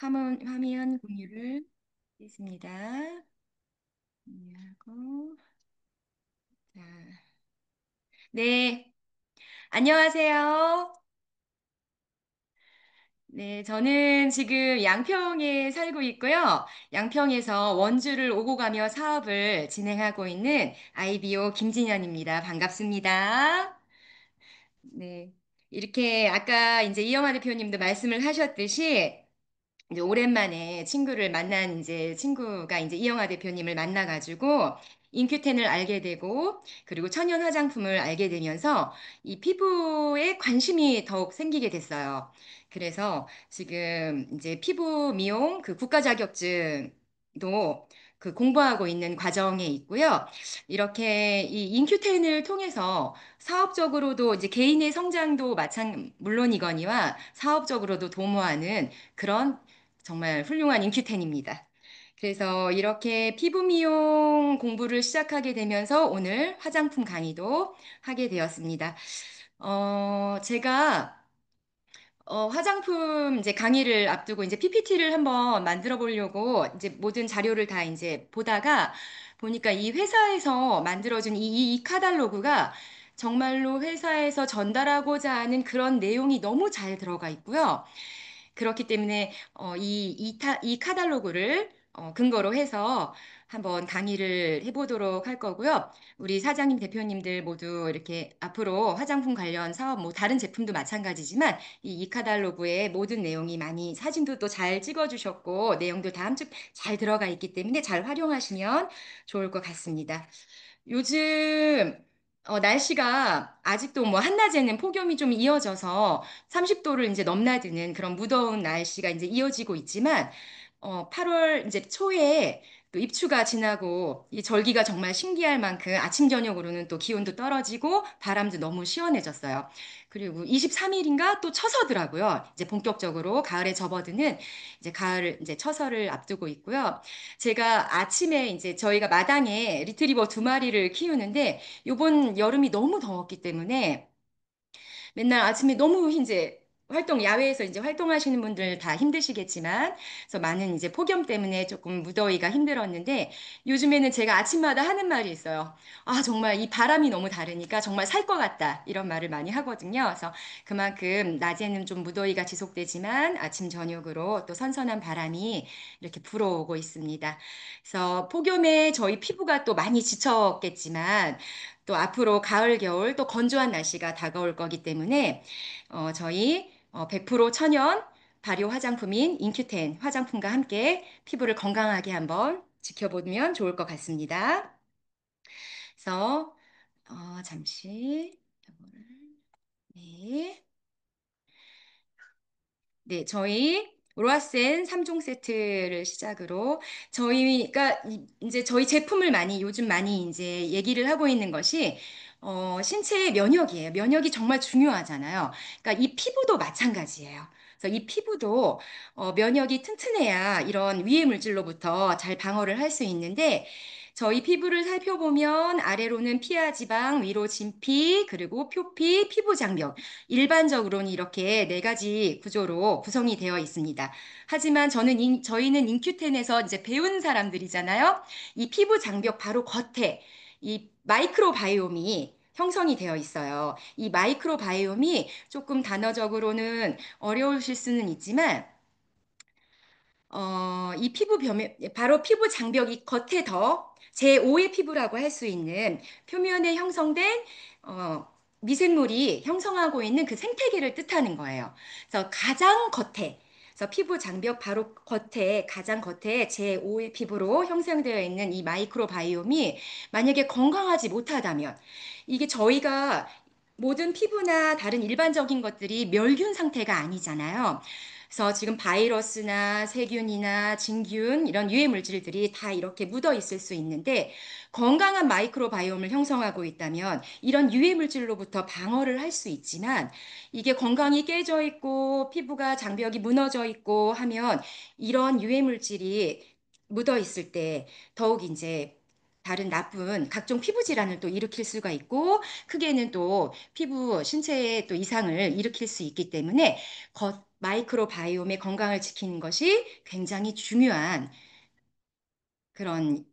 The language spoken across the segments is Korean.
화면 공유를 하겠습니다. 공유하고, 자, 네, 안녕하세요. 네, 저는 지금 양평에 살고 있고요. 양평에서 원주를 오고 가며 사업을 진행하고 있는 아이비오 김진현입니다. 반갑습니다. 네, 이렇게 아까 이제 이영하 대표님도 말씀을 하셨듯이 이제 오랜만에 친구를 만난 이제 친구가 이제 이영하 대표님을 만나가지고 인큐텐을 알게 되고 그리고 천연 화장품을 알게 되면서 이 피부에 관심이 더욱 생기게 됐어요. 그래서 지금 이제 피부 미용 그 국가 자격증도 그 공부하고 있는 과정에 있고요. 이렇게 이 인큐텐을 통해서 사업적으로도 이제 개인의 성장도 물론이거니와 사업적으로도 도모하는 그런 정말 훌륭한 인큐텐입니다. 그래서 이렇게 피부 미용 공부를 시작하게 되면서 오늘 화장품 강의도 하게 되었습니다. 제가 화장품 이제 강의를 앞두고 이제 PPT를 한번 만들어 보려고 이제 모든 자료를 다 이제 보다가 보니까 이 회사에서 만들어준 이 카탈로그가 정말로 회사에서 전달하고자 하는 그런 내용이 너무 잘 들어가 있고요. 그렇기 때문에 이 카탈로그를 근거로 해서 한번 강의를 해보도록 할 거고요. 우리 사장님, 대표님들 모두 이렇게 앞으로 화장품 관련 사업, 뭐 다른 제품도 마찬가지지만 이 카탈로그에 모든 내용이 많이 사진도 또 잘 찍어주셨고 내용도 다 함축 잘 들어가 있기 때문에 잘 활용하시면 좋을 것 같습니다. 요즘 날씨가 아직도 뭐 한낮에는 폭염이 좀 이어져서 30도를 이제 넘나드는 그런 무더운 날씨가 이제 이어지고 있지만 8월 이제 초에 또 입추가 지나고 이 절기가 정말 신기할 만큼 아침 저녁으로는 또 기온도 떨어지고 바람도 너무 시원해졌어요. 그리고 23일인가 또 처서더라고요. 이제 본격적으로 가을에 접어드는 이제 가을 이제 처서를 앞두고 있고요. 제가 아침에 이제 저희가 마당에 리트리버 두 마리를 키우는데 요번 여름이 너무 더웠기 때문에 맨날 아침에 너무 이제 야외에서 이제 활동하시는 분들 다 힘드시겠지만, 그래서 많은 이제 폭염 때문에 조금 무더위가 힘들었는데, 요즘에는 제가 아침마다 하는 말이 있어요. 아, 정말 이 바람이 너무 다르니까 정말 살 것 같다. 이런 말을 많이 하거든요. 그래서 그만큼 낮에는 좀 무더위가 지속되지만 아침, 저녁으로 또 선선한 바람이 이렇게 불어오고 있습니다. 그래서 폭염에 저희 피부가 또 많이 지쳤겠지만, 또 앞으로 가을, 겨울 또 건조한 날씨가 다가올 거기 때문에 저희 100% 천연 발효 화장품인 인큐텐 화장품과 함께 피부를 건강하게 한번 지켜보면 좋을 것 같습니다. 그래서 잠시 네. 네, 저희 로아센 3종 세트를 시작으로 저희가 이제 저희 제품을 요즘 많이 이제 얘기를 하고 있는 것이 신체의 면역이에요. 면역이 정말 중요하잖아요. 그러니까 이 피부도 마찬가지예요. 그래서 이 피부도 면역이 튼튼해야 이런 위해 물질로부터 잘 방어를 할 수 있는데 저희 피부를 살펴보면 아래로는 피하 지방, 위로 진피, 그리고 표피, 피부 장벽. 일반적으로는 이렇게 네 가지 구조로 구성이 되어 있습니다. 하지만 저희는 인큐텐에서 이제 배운 사람들이잖아요. 이 피부 장벽 바로 겉에 이 마이크로바이옴이 형성이 되어 있어요. 이 마이크로바이옴이 조금 단어적으로는 어려우실 수는 있지만 이 바로 피부 장벽이 겉에 더 제5의 피부라고 할 수 있는 표면에 형성된, 미생물이 형성하고 있는 그 생태계를 뜻하는 거예요. 그래서 가장 겉에, 그래서 피부 장벽 바로 겉에, 가장 겉에 제5의 피부로 형성되어 있는 이 마이크로바이옴이 만약에 건강하지 못하다면, 이게 저희가 모든 피부나 다른 일반적인 것들이 멸균 상태가 아니잖아요. 그래서 지금 바이러스나 세균이나 진균 이런 유해 물질들이 다 이렇게 묻어 있을 수 있는데 건강한 마이크로바이옴을 형성하고 있다면 이런 유해 물질로부터 방어를 할 수 있지만 이게 건강이 깨져 있고 피부가 장벽이 무너져 있고 하면 이런 유해 물질이 묻어 있을 때 더욱 이제 다른 나쁜 각종 피부 질환을 또 일으킬 수가 있고 크게는 또 피부 신체에 또 이상을 일으킬 수 있기 때문에 마이크로바이옴의 건강을 지키는 것이 굉장히 중요한 그런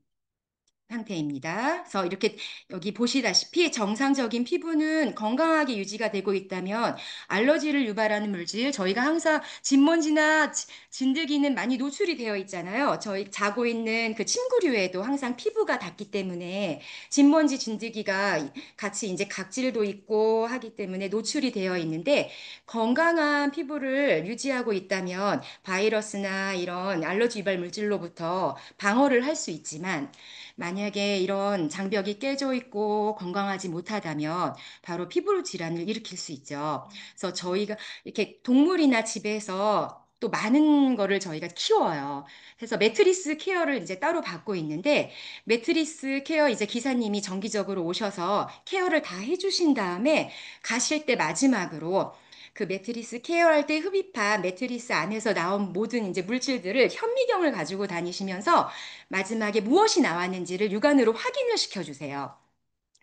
상태입니다. 그래서 이렇게 여기 보시다시피 정상적인 피부는 건강하게 유지가 되고 있다면 알러지를 유발하는 물질, 저희가 항상 진먼지나 진드기는 많이 노출이 되어 있잖아요. 저희 자고 있는 그 침구류에도 항상 피부가 닿기 때문에 진먼지, 진드기가 같이 이제 각질도 있고 하기 때문에 노출이 되어 있는데 건강한 피부를 유지하고 있다면 바이러스나 이런 알러지 유발 물질로부터 방어를 할 수 있지만 만약에 이런 장벽이 깨져 있고 건강하지 못하다면 바로 피부 질환을 일으킬 수 있죠. 그래서 저희가 이렇게 동물이나 집에서 또 많은 거를 저희가 키워요. 그래서 매트리스 케어를 이제 따로 받고 있는데 매트리스 케어 이제 기사님이 정기적으로 오셔서 케어를 다 해주신 다음에 가실 때 마지막으로 그 매트리스 케어할 때 흡입한 매트리스 안에서 나온 모든 이제 물질들을 현미경을 가지고 다니시면서 마지막에 무엇이 나왔는지를 육안으로 확인을 시켜주세요.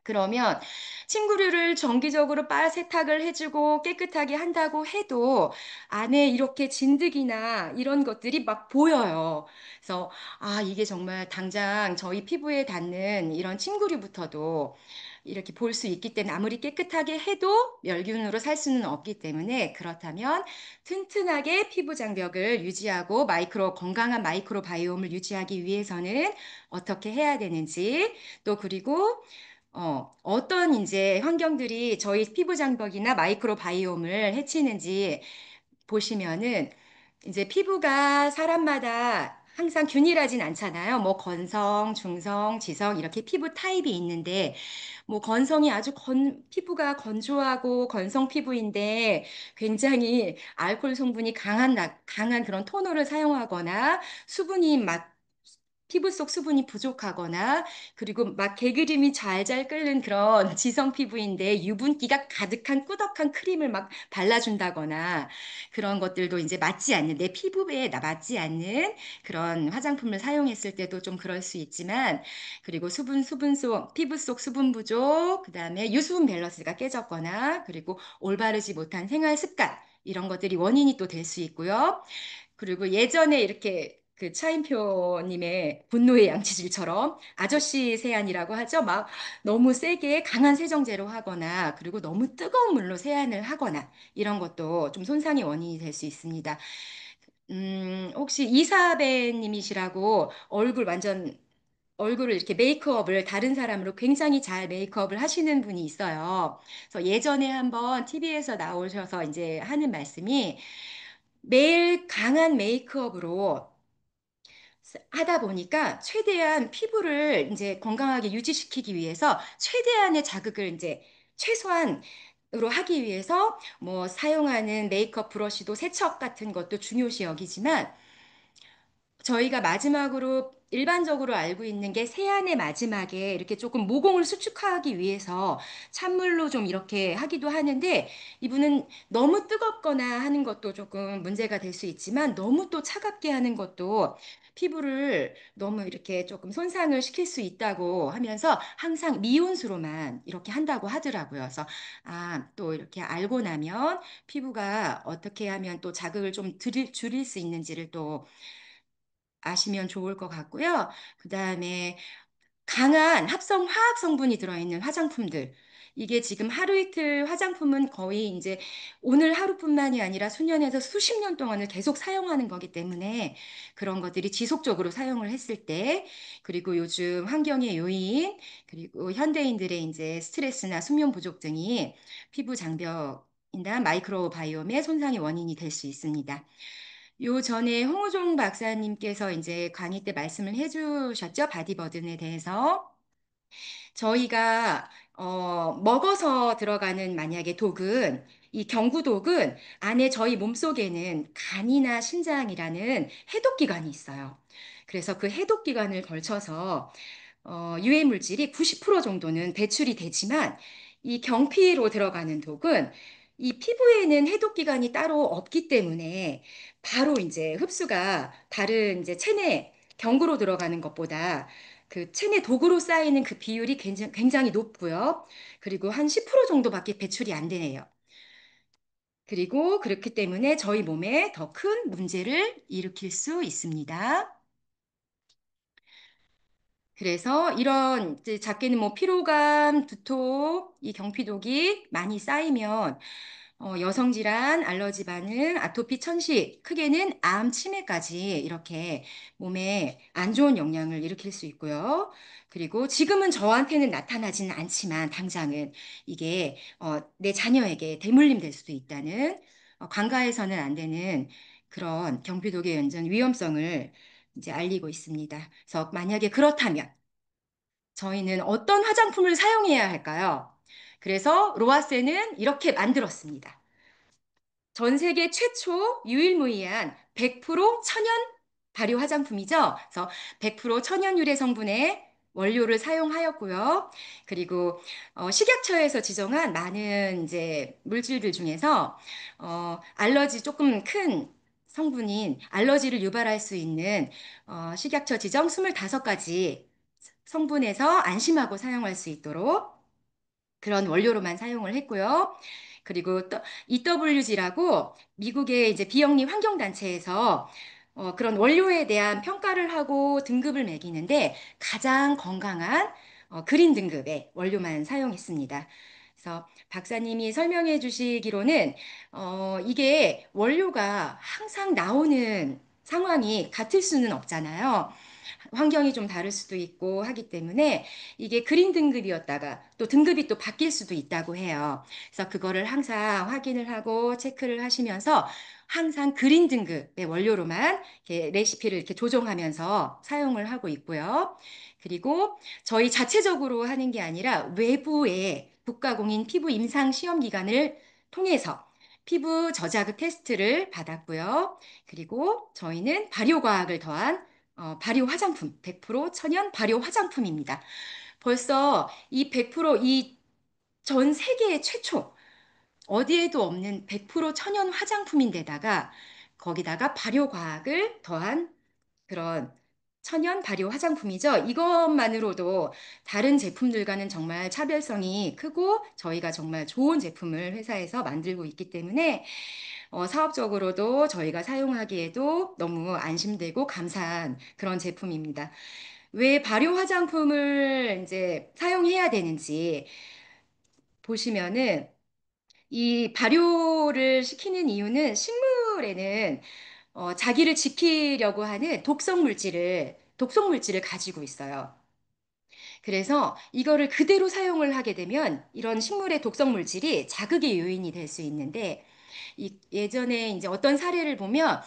그러면 침구류를 정기적으로 세탁을 해주고 깨끗하게 한다고 해도 안에 이렇게 진드기나 이런 것들이 막 보여요. 그래서 아, 이게 정말 당장 저희 피부에 닿는 이런 침구류부터도 이렇게 볼 수 있기 때문에 아무리 깨끗하게 해도 멸균으로 살 수는 없기 때문에 그렇다면 튼튼하게 피부 장벽을 유지하고 건강한 마이크로 바이옴을 유지하기 위해서는 어떻게 해야 되는지 또 그리고 어떤 이제 환경들이 저희 피부 장벽이나 마이크로 바이옴을 해치는지 보시면은 이제 피부가 사람마다 항상 균일하진 않잖아요. 뭐 건성, 중성, 지성 이렇게 피부 타입이 있는데 뭐 건성이 피부가 건조하고 건성 피부인데 굉장히 알코올 성분이 강한 그런 토너를 사용하거나 수분이 막 피부 속 수분이 부족하거나 그리고 막 개그림이 잘잘 끓는 그런 지성 피부인데 유분기가 가득한 꾸덕한 크림을 막 발라준다거나 그런 것들도 이제 내 피부에 맞지 않는 그런 화장품을 사용했을 때도 좀 그럴 수 있지만 그리고 피부 속 수분 부족, 그다음에 유수분 밸런스가 깨졌거나 그리고 올바르지 못한 생활 습관 이런 것들이 원인이 또 될 수 있고요. 그리고 예전에 이렇게 그 차인표님의 분노의 양치질처럼 아저씨 세안이라고 하죠. 막 너무 세게 강한 세정제로 하거나 그리고 너무 뜨거운 물로 세안을 하거나 이런 것도 좀 손상의 원인이 될 수 있습니다. 혹시 이사배님이시라고 얼굴을 이렇게 메이크업을 다른 사람으로 굉장히 잘 메이크업을 하시는 분이 있어요. 그래서 예전에 한번 TV에서 나오셔서 이제 하는 말씀이 매일 강한 메이크업으로 하다 보니까 최대한 피부를 이제 건강하게 유지시키기 위해서 최대한의 자극을 이제 최소한으로 하기 위해서 뭐 사용하는 메이크업 브러쉬도 세척 같은 것도 중요시 여기지만 저희가 마지막으로 일반적으로 알고 있는 게 세안의 마지막에 이렇게 조금 모공을 수축하기 위해서 찬물로 좀 이렇게 하기도 하는데 이분은 너무 뜨겁거나 하는 것도 조금 문제가 될 수 있지만 너무 또 차갑게 하는 것도 피부를 너무 이렇게 조금 손상을 시킬 수 있다고 하면서 항상 미온수로만 이렇게 한다고 하더라고요. 그래서 아, 또 이렇게 알고 나면 피부가 어떻게 하면 또 자극을 좀 줄일 수 있는지를 또 아시면 좋을 것 같고요. 그 다음에 강한 합성 화학 성분이 들어있는 화장품들. 이게 지금 하루 이틀 화장품은 거의 이제 오늘 하루뿐만이 아니라 수년에서 수십 년 동안을 계속 사용하는 거기 때문에 그런 것들이 지속적으로 사용을 했을 때 그리고 요즘 환경의 요인 그리고 현대인들의 이제 스트레스나 수면 부족 등이 피부 장벽이나 마이크로바이옴의 손상의 원인이 될 수 있습니다. 요 전에 홍우종 박사님께서 이제 강의 때 말씀을 해주셨죠. 바디버든에 대해서. 저희가 먹어서 들어가는 만약에 독은 이 경구독은 안에 저희 몸속에는 간이나 신장이라는 해독기관이 있어요. 그래서 그 해독기관을 걸쳐서 유해 물질이 90% 정도는 배출이 되지만 이 경피로 들어가는 독은 이 피부에는 해독기관이 따로 없기 때문에 바로 이제 흡수가 다른 이제 체내 경구로 들어가는 것보다 그 체내 독으로 쌓이는 그 비율이 굉장히 높고요. 그리고 한 10% 정도밖에 배출이 안 되네요. 그리고 그렇기 때문에 저희 몸에 더 큰 문제를 일으킬 수 있습니다. 그래서 이런 이제 작게는 뭐 피로감, 두통, 이 경피독이 많이 쌓이면 여성 질환, 알러지 반응, 아토피 천식, 크게는 암, 치매까지 이렇게 몸에 안 좋은 영향을 일으킬 수 있고요. 그리고 지금은 저한테는 나타나지는 않지만 당장은 이게 내 자녀에게 대물림 될 수도 있다는 간과해서는 안 되는 그런 경피독의 연전 위험성을 이제 알리고 있습니다. 그래서 만약에 그렇다면 저희는 어떤 화장품을 사용해야 할까요? 그래서 로아세는 이렇게 만들었습니다. 전 세계 최초 유일무이한 100% 천연 발효 화장품이죠. 그래서 100% 천연 유래 성분의 원료를 사용하였고요. 그리고 식약처에서 지정한 많은 이제 물질들 중에서 알러지 조금 큰 성분인 알러지를 유발할 수 있는 식약처 지정 25가지 성분에서 안심하고 사용할 수 있도록 그런 원료로만 사용을 했고요. 그리고 또 EWG라고 미국의 이제 비영리 환경단체에서 그런 원료에 대한 평가를 하고 등급을 매기는데 가장 건강한 그린 등급의 원료만 사용했습니다. 그래서 박사님이 설명해 주시기로는 이게 원료가 항상 나오는 상황이 같을 수는 없잖아요. 환경이 좀 다를 수도 있고 하기 때문에 이게 그린 등급이었다가 또 등급이 또 바뀔 수도 있다고 해요. 그래서 그거를 항상 확인을 하고 체크를 하시면서 항상 그린 등급의 원료로만 이렇게 레시피를 이렇게 조정하면서 사용을 하고 있고요. 그리고 저희 자체적으로 하는 게 아니라 외부의 국가공인 피부 임상 시험 기관을 통해서 피부 저자극 테스트를 받았고요. 그리고 저희는 발효과학을 더한 발효 화장품, 100% 천연 발효 화장품입니다. 벌써 이 100%이 전 세계 최초 어디에도 없는 100% 천연 화장품인데다가 거기다가 발효 과학을 더한 그런 천연 발효 화장품이죠. 이것만으로도 다른 제품들과는 정말 차별성이 크고 저희가 정말 좋은 제품을 회사에서 만들고 있기 때문에 사업적으로도 저희가 사용하기에도 너무 안심되고 감사한 그런 제품입니다. 왜 발효 화장품을 이제 사용해야 되는지 보시면은 이 발효를 시키는 이유는 식물에는 자기를 지키려고 하는 독성 물질을 가지고 있어요. 그래서 이거를 그대로 사용을 하게 되면 이런 식물의 독성 물질이 자극의 요인이 될 수 있는데 예전에 이제 어떤 사례를 보면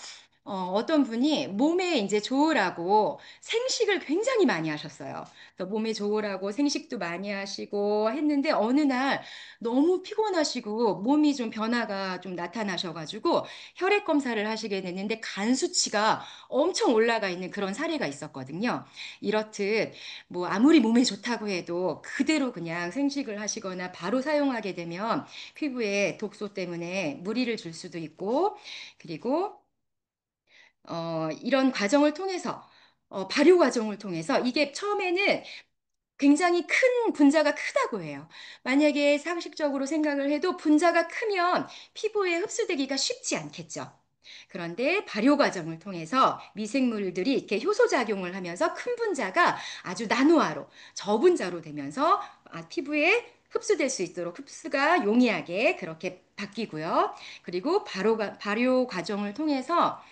어떤 분이 몸에 이제 좋으라고 생식을 굉장히 많이 하셨어요. 그래서 몸에 좋으라고 생식도 많이 하시고 했는데 어느 날 너무 피곤하시고 몸이 좀 변화가 좀 나타나셔가지고 혈액 검사를 하시게 됐는데 간 수치가 엄청 올라가 있는 그런 사례가 있었거든요. 이렇듯 뭐 아무리 몸에 좋다고 해도 그대로 그냥 생식을 하시거나 바로 사용하게 되면 피부에 독소 때문에 무리를 줄 수도 있고, 그리고 이런 과정을 통해서 발효 과정을 통해서 이게 처음에는 굉장히 큰 분자가 크다고 해요. 만약에 상식적으로 생각을 해도 분자가 크면 피부에 흡수되기가 쉽지 않겠죠. 그런데 발효 과정을 통해서 미생물들이 이렇게 효소작용을 하면서 큰 분자가 아주 나노화로 저분자로 되면서 피부에 흡수될 수 있도록 흡수가 용이하게 그렇게 바뀌고요. 그리고 발효 과정을 통해서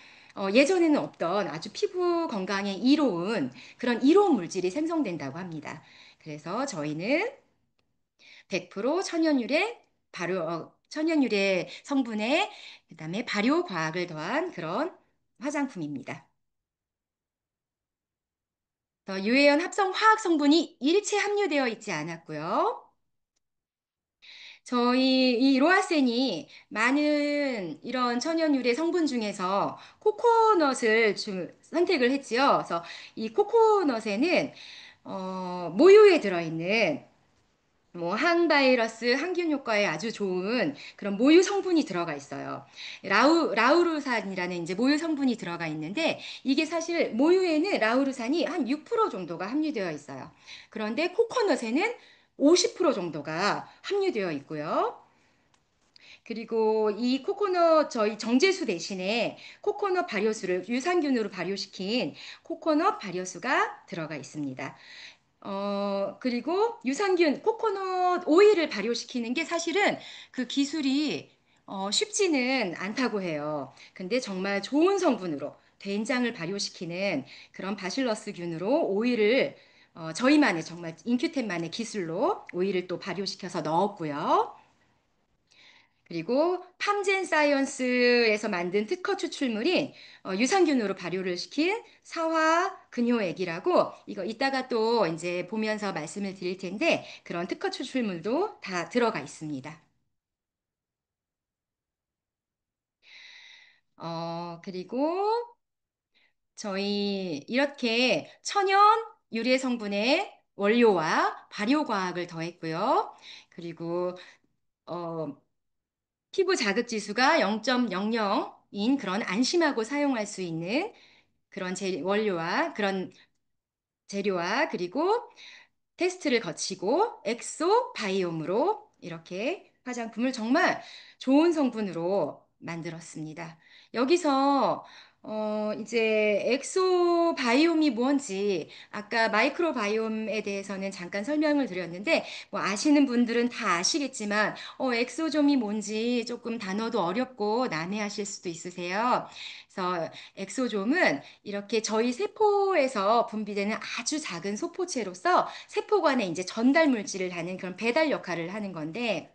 예전에는 없던 아주 피부 건강에 이로운 그런 이로운 물질이 생성된다고 합니다. 그래서 저희는 100% 천연유래 천연유래 성분에 그다음에 발효 과학을 더한 그런 화장품입니다. 유해연 합성 화학 성분이 일체 함유되어 있지 않았고요. 저희 이 로아센이 많은 이런 천연 유래 성분 중에서 코코넛을 좀 선택을 했지요. 그래서 이 코코넛에는 모유에 들어있는 뭐 항바이러스, 항균 효과에 아주 좋은 그런 모유 성분이 들어가 있어요. 라우루산이라는 이제 모유 성분이 들어가 있는데 이게 사실 모유에는 라우루산이 한 6% 정도가 함유되어 있어요. 그런데 코코넛에는 50% 정도가 함유되어 있고요. 그리고 이 코코넛 저희 정제수 대신에 코코넛 발효수를 유산균으로 발효시킨 코코넛 발효수가 들어가 있습니다. 그리고 유산균, 코코넛 오일을 발효시키는 게 사실은 그 기술이 쉽지는 않다고 해요. 근데 정말 좋은 성분으로 된장을 발효시키는 그런 바실러스균으로 오일을 저희만의 정말 인큐텐만의 기술로 오일을 또 발효시켜서 넣었고요. 그리고 팜젠 사이언스에서 만든 특허 추출물인 유산균으로 발효를 시킨 사화 근효액이라고 이거 이따가 또 이제 보면서 말씀을 드릴 텐데 그런 특허 추출물도 다 들어가 있습니다. 그리고 저희 이렇게 천연 유래 성분의 원료와 발효과학을 더했고요. 그리고 어, 피부 자극 지수가 0.00인 그런 안심하고 사용할 수 있는 그런 원료와 그런 재료와 그리고 테스트를 거치고 엑소 바이옴으로 이렇게 화장품을 정말 좋은 성분으로 만들었습니다. 여기서 이제 엑소 바이옴이 뭔지 아까 마이크로 바이옴에 대해서는 잠깐 설명을 드렸는데 뭐 아시는 분들은 다 아시겠지만 엑소좀이 뭔지 조금 단어도 어렵고 난해하실 수도 있으세요. 그래서 엑소좀은 이렇게 저희 세포에서 분비되는 아주 작은 소포체로서 세포간에 이제 전달 물질을 하는 그런 배달 역할을 하는 건데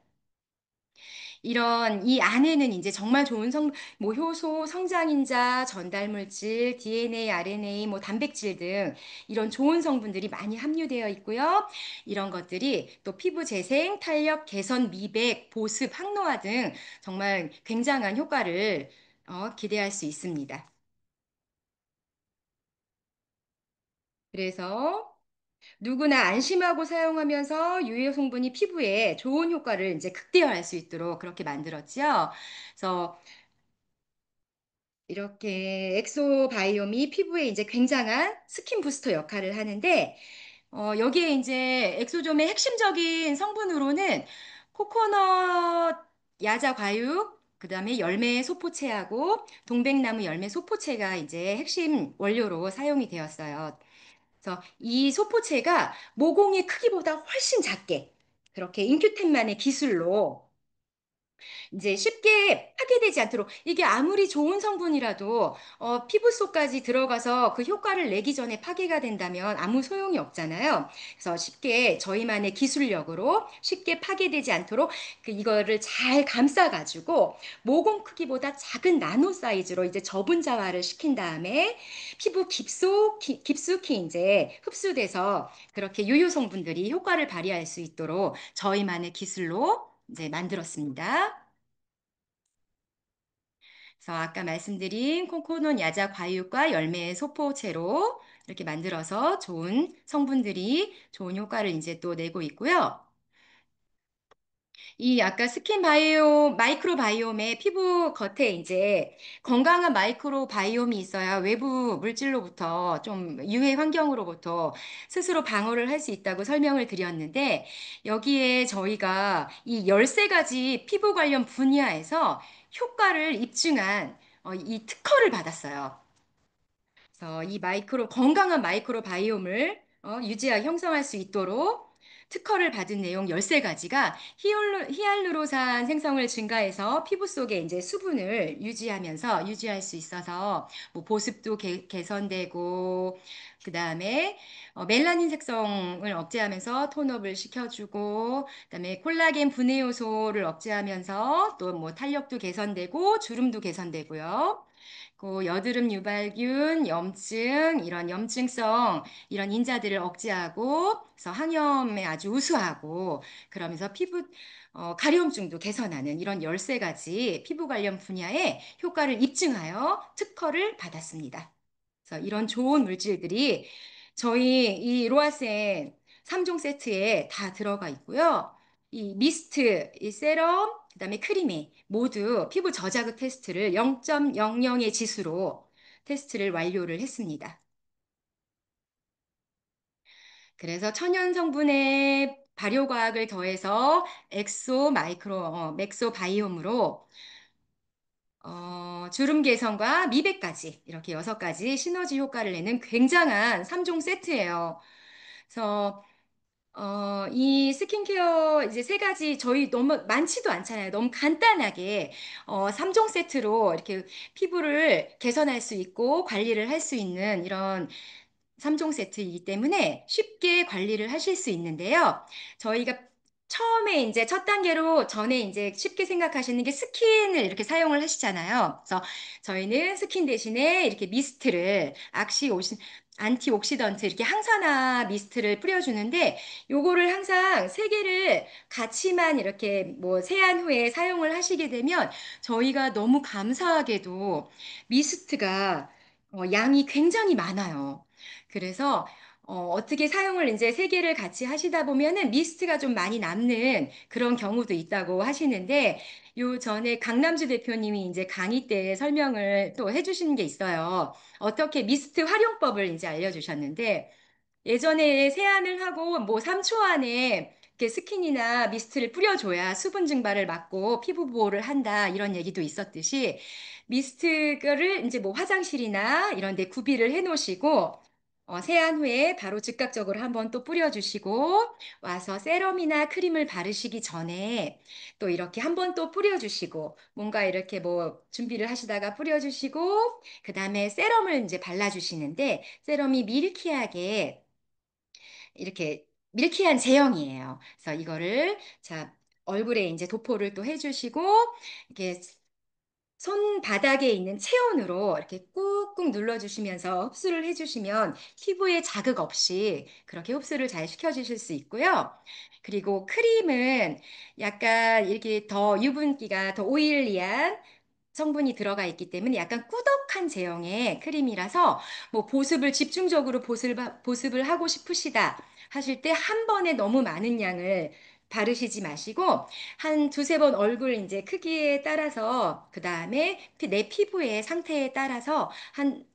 이런 이 안에는 이제 정말 좋은 뭐 효소, 성장인자, 전달물질, DNA, RNA, 뭐 단백질 등 이런 좋은 성분들이 많이 함유되어 있고요. 이런 것들이 또 피부 재생, 탄력, 개선, 미백, 보습, 항노화 등 정말 굉장한 효과를 기대할 수 있습니다. 그래서 누구나 안심하고 사용하면서 유해 성분이 피부에 좋은 효과를 이제 극대화할 수 있도록 그렇게 만들었죠. 그래서 이렇게 엑소 바이옴이 피부에 이제 굉장한 스킨 부스터 역할을 하는데 여기에 이제 엑소좀의 핵심적인 성분으로는 코코넛 야자 과육, 그다음에 열매 소포체하고 동백나무 열매 소포체가 이제 핵심 원료로 사용이 되었어요. 그래서 이 소포체가 모공의 크기보다 훨씬 작게 그렇게 인큐텐만의 기술로 이제 쉽게 파괴되지 않도록 이게 아무리 좋은 성분이라도 피부 속까지 들어가서 그 효과를 내기 전에 파괴가 된다면 아무 소용이 없잖아요. 그래서 쉽게 저희만의 기술력으로 쉽게 파괴되지 않도록 이거를 잘 감싸가지고 모공 크기보다 작은 나노 사이즈로 이제 저분자화를 시킨 다음에 피부 깊숙이 이제 흡수돼서 그렇게 유효 성분들이 효과를 발휘할 수 있도록 저희만의 기술로 이제 만들었습니다. 그래서 아까 말씀드린 코코넛 야자 과육과 열매 소포체로 이렇게 만들어서 좋은 성분들이 좋은 효과를 이제 또 내고 있고요. 이 아까 스킨 마이크로 바이옴의 피부 겉에 이제 건강한 마이크로 바이옴이 있어야 외부 물질로부터 좀 유해 환경으로부터 스스로 방어를 할 수 있다고 설명을 드렸는데 여기에 저희가 이 13가지 피부 관련 분야에서 효과를 입증한 이 특허를 받았어요. 그래서 이 건강한 마이크로 바이옴을 유지하고 형성할 수 있도록 특허를 받은 내용 13가지가 히알루로산 생성을 증가해서 피부 속에 이제 수분을 유지할 수 있어서 뭐 보습도 개선되고 그다음에 멜라닌 색성을 억제하면서 톤업을 시켜주고 그다음에 콜라겐 분해 요소를 억제하면서 또 뭐 탄력도 개선되고 주름도 개선되고요. 그 여드름 유발균, 염증, 이런 염증성, 이런 인자들을 억제하고, 그래서 항염에 아주 우수하고, 그러면서 가려움증도 개선하는 이런 13가지 피부 관련 분야에 효과를 입증하여 특허를 받았습니다. 그래서 이런 좋은 물질들이 저희 이 로아센 3종 세트에 다 들어가 있고요. 이 미스트, 이 세럼, 그다음에 크림이 모두 피부 저자극 테스트를 0.00의 지수로 테스트를 완료를 했습니다. 그래서 천연 성분의 발효과학을 더해서 맥소 바이옴으로 주름 개선과 미백까지 이렇게 6가지 시너지 효과를 내는 굉장한 3종 세트예요. 그래서 이 스킨케어 이제 3가지 저희 너무 많지도 않잖아요. 너무 간단하게 3종 세트로 이렇게 피부를 개선할 수 있고 관리를 할 수 있는 이런 3종 세트이기 때문에 쉽게 관리를 하실 수 있는데요. 저희가 처음에 이제 첫 단계로 전에 이제 쉽게 생각하시는 게 스킨을 이렇게 사용을 하시잖아요. 그래서 저희는 스킨 대신에 이렇게 미스트를 안티옥시던트 이렇게 항산화 미스트를 뿌려주는데 요거를 항상 3개를 같이만 이렇게 뭐 세안 후에 사용을 하시게 되면 저희가 너무 감사하게도 미스트가 양이 굉장히 많아요. 그래서 떻게 사용을 이제 3개를 같이 하시다 보면은 미스트가 좀 많이 남는 그런 경우도 있다고 하시는데 요 전에 강남주 대표님이 이제 강의 때 설명을 또 해주신 게 있어요. 어떻게 미스트 활용법을 이제 알려주셨는데 예전에 세안을 하고 뭐 3초 안에 이렇게 스킨이나 미스트를 뿌려줘야 수분 증발을 막고 피부 보호를 한다 이런 얘기도 있었듯이 미스트를 이제 뭐 화장실이나 이런 데 구비를 해 놓으시고 세안 후에 바로 즉각적으로 한번 또 뿌려주시고 와서 세럼이나 크림을 바르시기 전에 또 이렇게 한번 또 뿌려주시고 뭔가 이렇게 뭐 준비를 하시다가 뿌려주시고 그 다음에 세럼을 이제 발라주시는데 세럼이 밀키하게 이렇게 밀키한 제형이에요. 그래서 이거를 자 얼굴에 이제 도포를 또 해주시고 이렇게 손바닥에 있는 체온으로 이렇게 꾹꾹 눌러주시면서 흡수를 해주시면 피부에 자극 없이 그렇게 흡수를 잘 시켜주실 수 있고요. 그리고 크림은 약간 이렇게 더 유분기가 더 오일리한 성분이 들어가 있기 때문에 약간 꾸덕한 제형의 크림이라서 뭐 보습을 집중적으로 보습을 하고 싶으시다 하실 때 한 번에 너무 많은 양을 바르시지 마시고 한 두세 번 얼굴 이제 크기에 따라서 그 다음에 내 피부의 상태에 따라서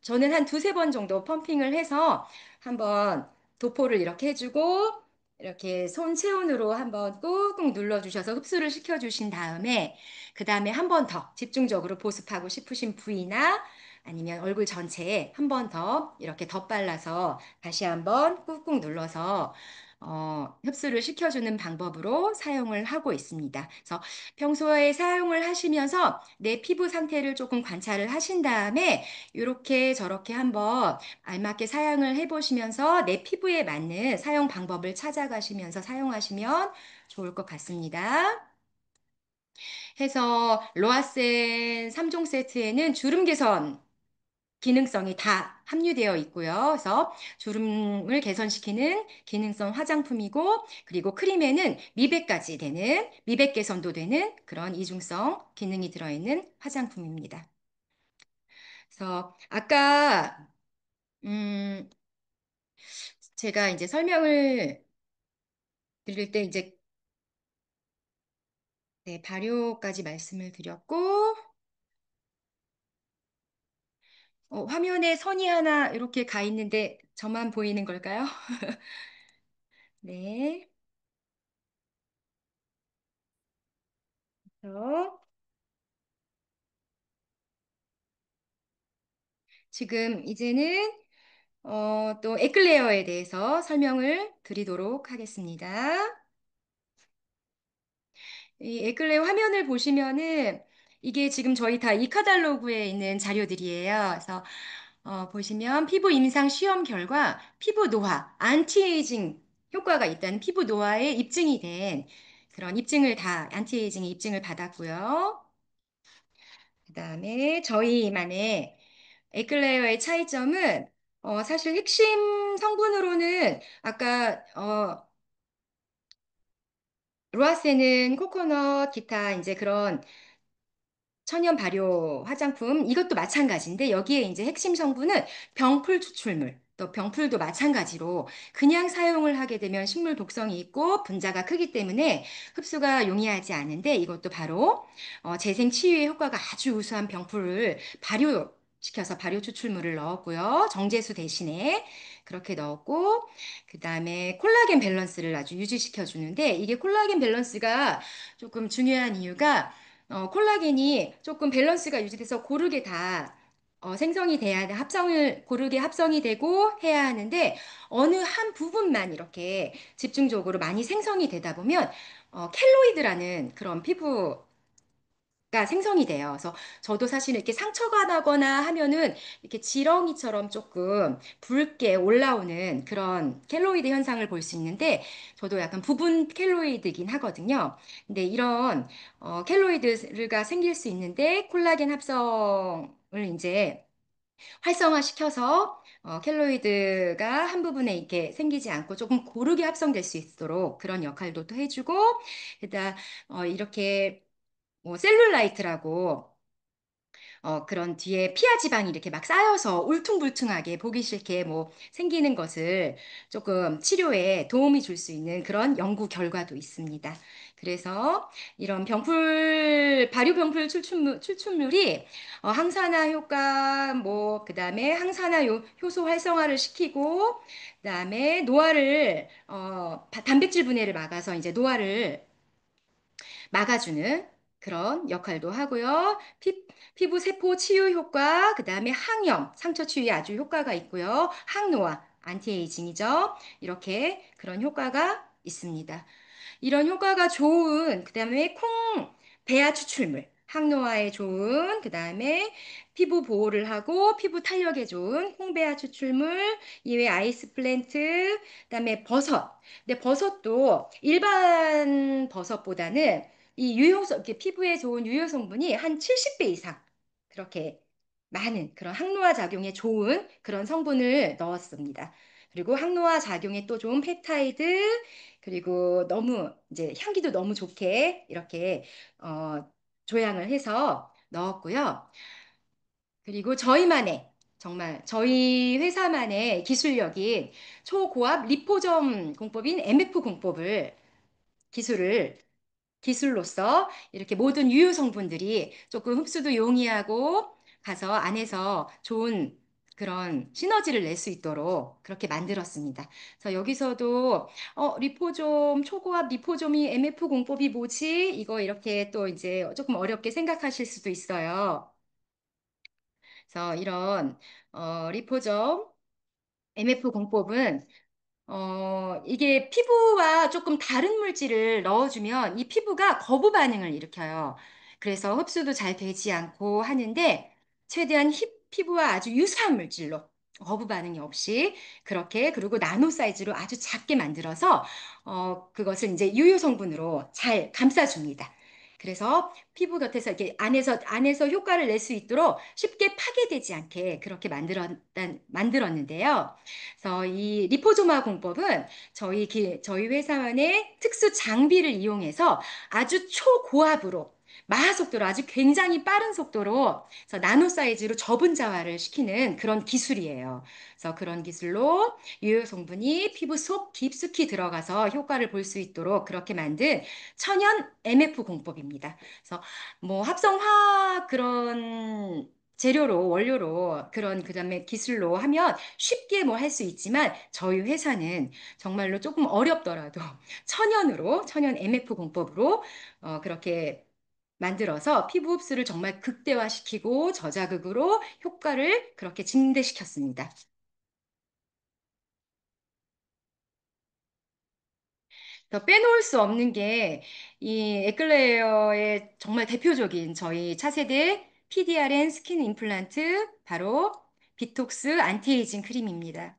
저는 한 두세 번 정도 펌핑을 해서 한번 도포를 이렇게 해주고 이렇게 손 체온으로 한번 꾹꾹 눌러주셔서 흡수를 시켜주신 다음에 그 다음에 한 번 더 집중적으로 보습하고 싶으신 부위나 아니면 얼굴 전체에 한 번 더 이렇게 덧발라서 다시 한번 꾹꾹 눌러서 흡수를 시켜주는 방법으로 사용을 하고 있습니다. 그래서 평소에 사용을 하시면서 내 피부 상태를 조금 관찰을 하신 다음에 이렇게 저렇게 한번 알맞게 사용을 해보시면서 내 피부에 맞는 사용 방법을 찾아가시면서 사용하시면 좋을 것 같습니다. 해서 로아센 3종 세트에는 주름 개선 기능성이 다 함유되어 있고요. 그래서 주름을 개선시키는 기능성 화장품이고, 그리고 크림에는 미백까지 되는, 미백 개선도 되는 그런 이중성 기능이 들어있는 화장품입니다. 그래서 아까, 음, 제가 이제 설명을 드릴 때 이제 네, 발효까지 말씀을 드렸고, 화면에 선이 하나 이렇게 가 있는데 저만 보이는 걸까요? 네. 그래서 지금 이제는 또 에클레어에 대해서 설명을 드리도록 하겠습니다. 이 에클레어 화면을 보시면은 이게 지금 저희 다 이카달로그에 있는 자료들이에요. 그래서 보시면 피부 임상 시험 결과 피부 노화, 안티에이징 효과가 있다는 피부 노화에 입증이 된 그런 입증을 다 안티에이징의 입증을 받았고요. 그다음에 저희만의 에클레어의 차이점은 사실 핵심 성분으로는 아까 로아세는 코코넛 기타 이제 그런 천연 발효 화장품 이것도 마찬가지인데 여기에 이제 핵심 성분은 병풀 추출물 또 병풀도 마찬가지로 그냥 사용을 하게 되면 식물 독성이 있고 분자가 크기 때문에 흡수가 용이하지 않은데 이것도 바로 재생 치유의 효과가 아주 우수한 병풀을 발효 시켜서 발효 추출물을 넣었고요. 정제수 대신에 그렇게 넣었고, 그 다음에 콜라겐 밸런스를 아주 유지시켜 주는데, 이게 콜라겐 밸런스가 조금 중요한 이유가, 콜라겐이 조금 밸런스가 유지돼서 고르게 다 생성이 돼야 돼. 고르게 합성이 되고 해야 하는데, 어느 한 부분만 이렇게 집중적으로 많이 생성이 되다 보면, 켈로이드라는 그런 피부 가 생성이 돼요. 그래서 저도 사실 이렇게 상처가 나거나 하면은 이렇게 지렁이처럼 조금 붉게 올라오는 그런 켈로이드 현상을 볼 수 있는데 저도 약간 부분 켈로이드긴 하거든요. 근데 이런 켈로이드가 생길 수 있는데 콜라겐 합성을 이제 활성화시켜서 켈로이드가 한 부분에 이렇게 생기지 않고 조금 고르게 합성될 수 있도록 그런 역할도 또 해주고 그다음 이렇게 뭐 셀룰라이트라고 그런 뒤에 피하 지방이 이렇게 막 쌓여서 울퉁불퉁하게 보기 싫게 뭐 생기는 것을 조금 치료에 도움이 줄 수 있는 그런 연구 결과도 있습니다. 그래서 이런 발효 병풀 추출물이 항산화 효과, 뭐, 그 다음에 효소 활성화를 시키고, 그 다음에 단백질 분해를 막아서 이제 노화를 막아주는 그런 역할도 하고요. 피부 세포 치유 효과, 그 다음에 항염, 상처 치유에 아주 효과가 있고요. 항노화, 안티에이징이죠. 이렇게 그런 효과가 있습니다. 이런 효과가 좋은, 그 다음에 배아 추출물, 항노화에 좋은, 그 다음에 피부 보호를 하고 피부 탄력에 좋은 콩배아 추출물, 이외에 아이스 플랜트, 그 다음에 버섯. 근데 버섯도 일반 버섯보다는 이렇게 피부에 좋은 유효 성분이 한 70배 이상 그렇게 많은 그런 항노화 작용에 좋은 그런 성분을 넣었습니다. 그리고 항노화 작용에 또 좋은 펩타이드, 그리고 너무 이제 향기도 너무 좋게 이렇게 어, 조향을 해서 넣었고요. 그리고 정말 저희 회사만의 기술력인 초고압 리포점 공법인 MF 공법을 기술을 기술로서 이렇게 모든 유효 성분들이 조금 흡수도 용이하고 가서 안에서 좋은 그런 시너지를 낼 수 있도록 그렇게 만들었습니다. 그래서 여기서도 초고압 리포좀이 MF 공법이 뭐지? 이거 이렇게 또 이제 조금 어렵게 생각하실 수도 있어요. 그래서 이런 리포점 MF 공법은 이게 피부와 조금 다른 물질을 넣어주면 이 피부가 거부 반응을 일으켜요. 그래서 흡수도 잘 되지 않고 하는데 최대한 피부와 아주 유사한 물질로 거부 반응이 없이 그렇게 그리고 나노 사이즈로 아주 작게 만들어서 그것을 이제 유효 성분으로 잘 감싸줍니다. 그래서 피부 곁에서 이렇게 안에서 효과를 낼 수 있도록 쉽게 파괴되지 않게 그렇게 만들었는데요. 그래서 이 리포조마 공법은 저희 회사만의 특수 장비를 이용해서 아주 초고압으로 마하 속도로 아주 굉장히 빠른 속도로 그래서 나노 사이즈로 저분자화를 시키는 그런 기술이에요. 그래서 그런 기술로 유효 성분이 피부 속 깊숙이 들어가서 효과를 볼 수 있도록 그렇게 만든 천연 MF 공법입니다. 그래서 뭐 합성화 그런 원료로 그런 그다음에 기술로 하면 쉽게 뭐 할 수 있지만 저희 회사는 정말로 조금 어렵더라도 천연 MF 공법으로 그렇게 만들어서 피부 흡수를 정말 극대화시키고 저자극으로 효과를 그렇게 증대시켰습니다. 더 빼놓을 수 없는 게 이 에클레어의 정말 대표적인 저희 차세대 PDRN 스킨 임플란트 바로 비톡스 안티에이징 크림입니다.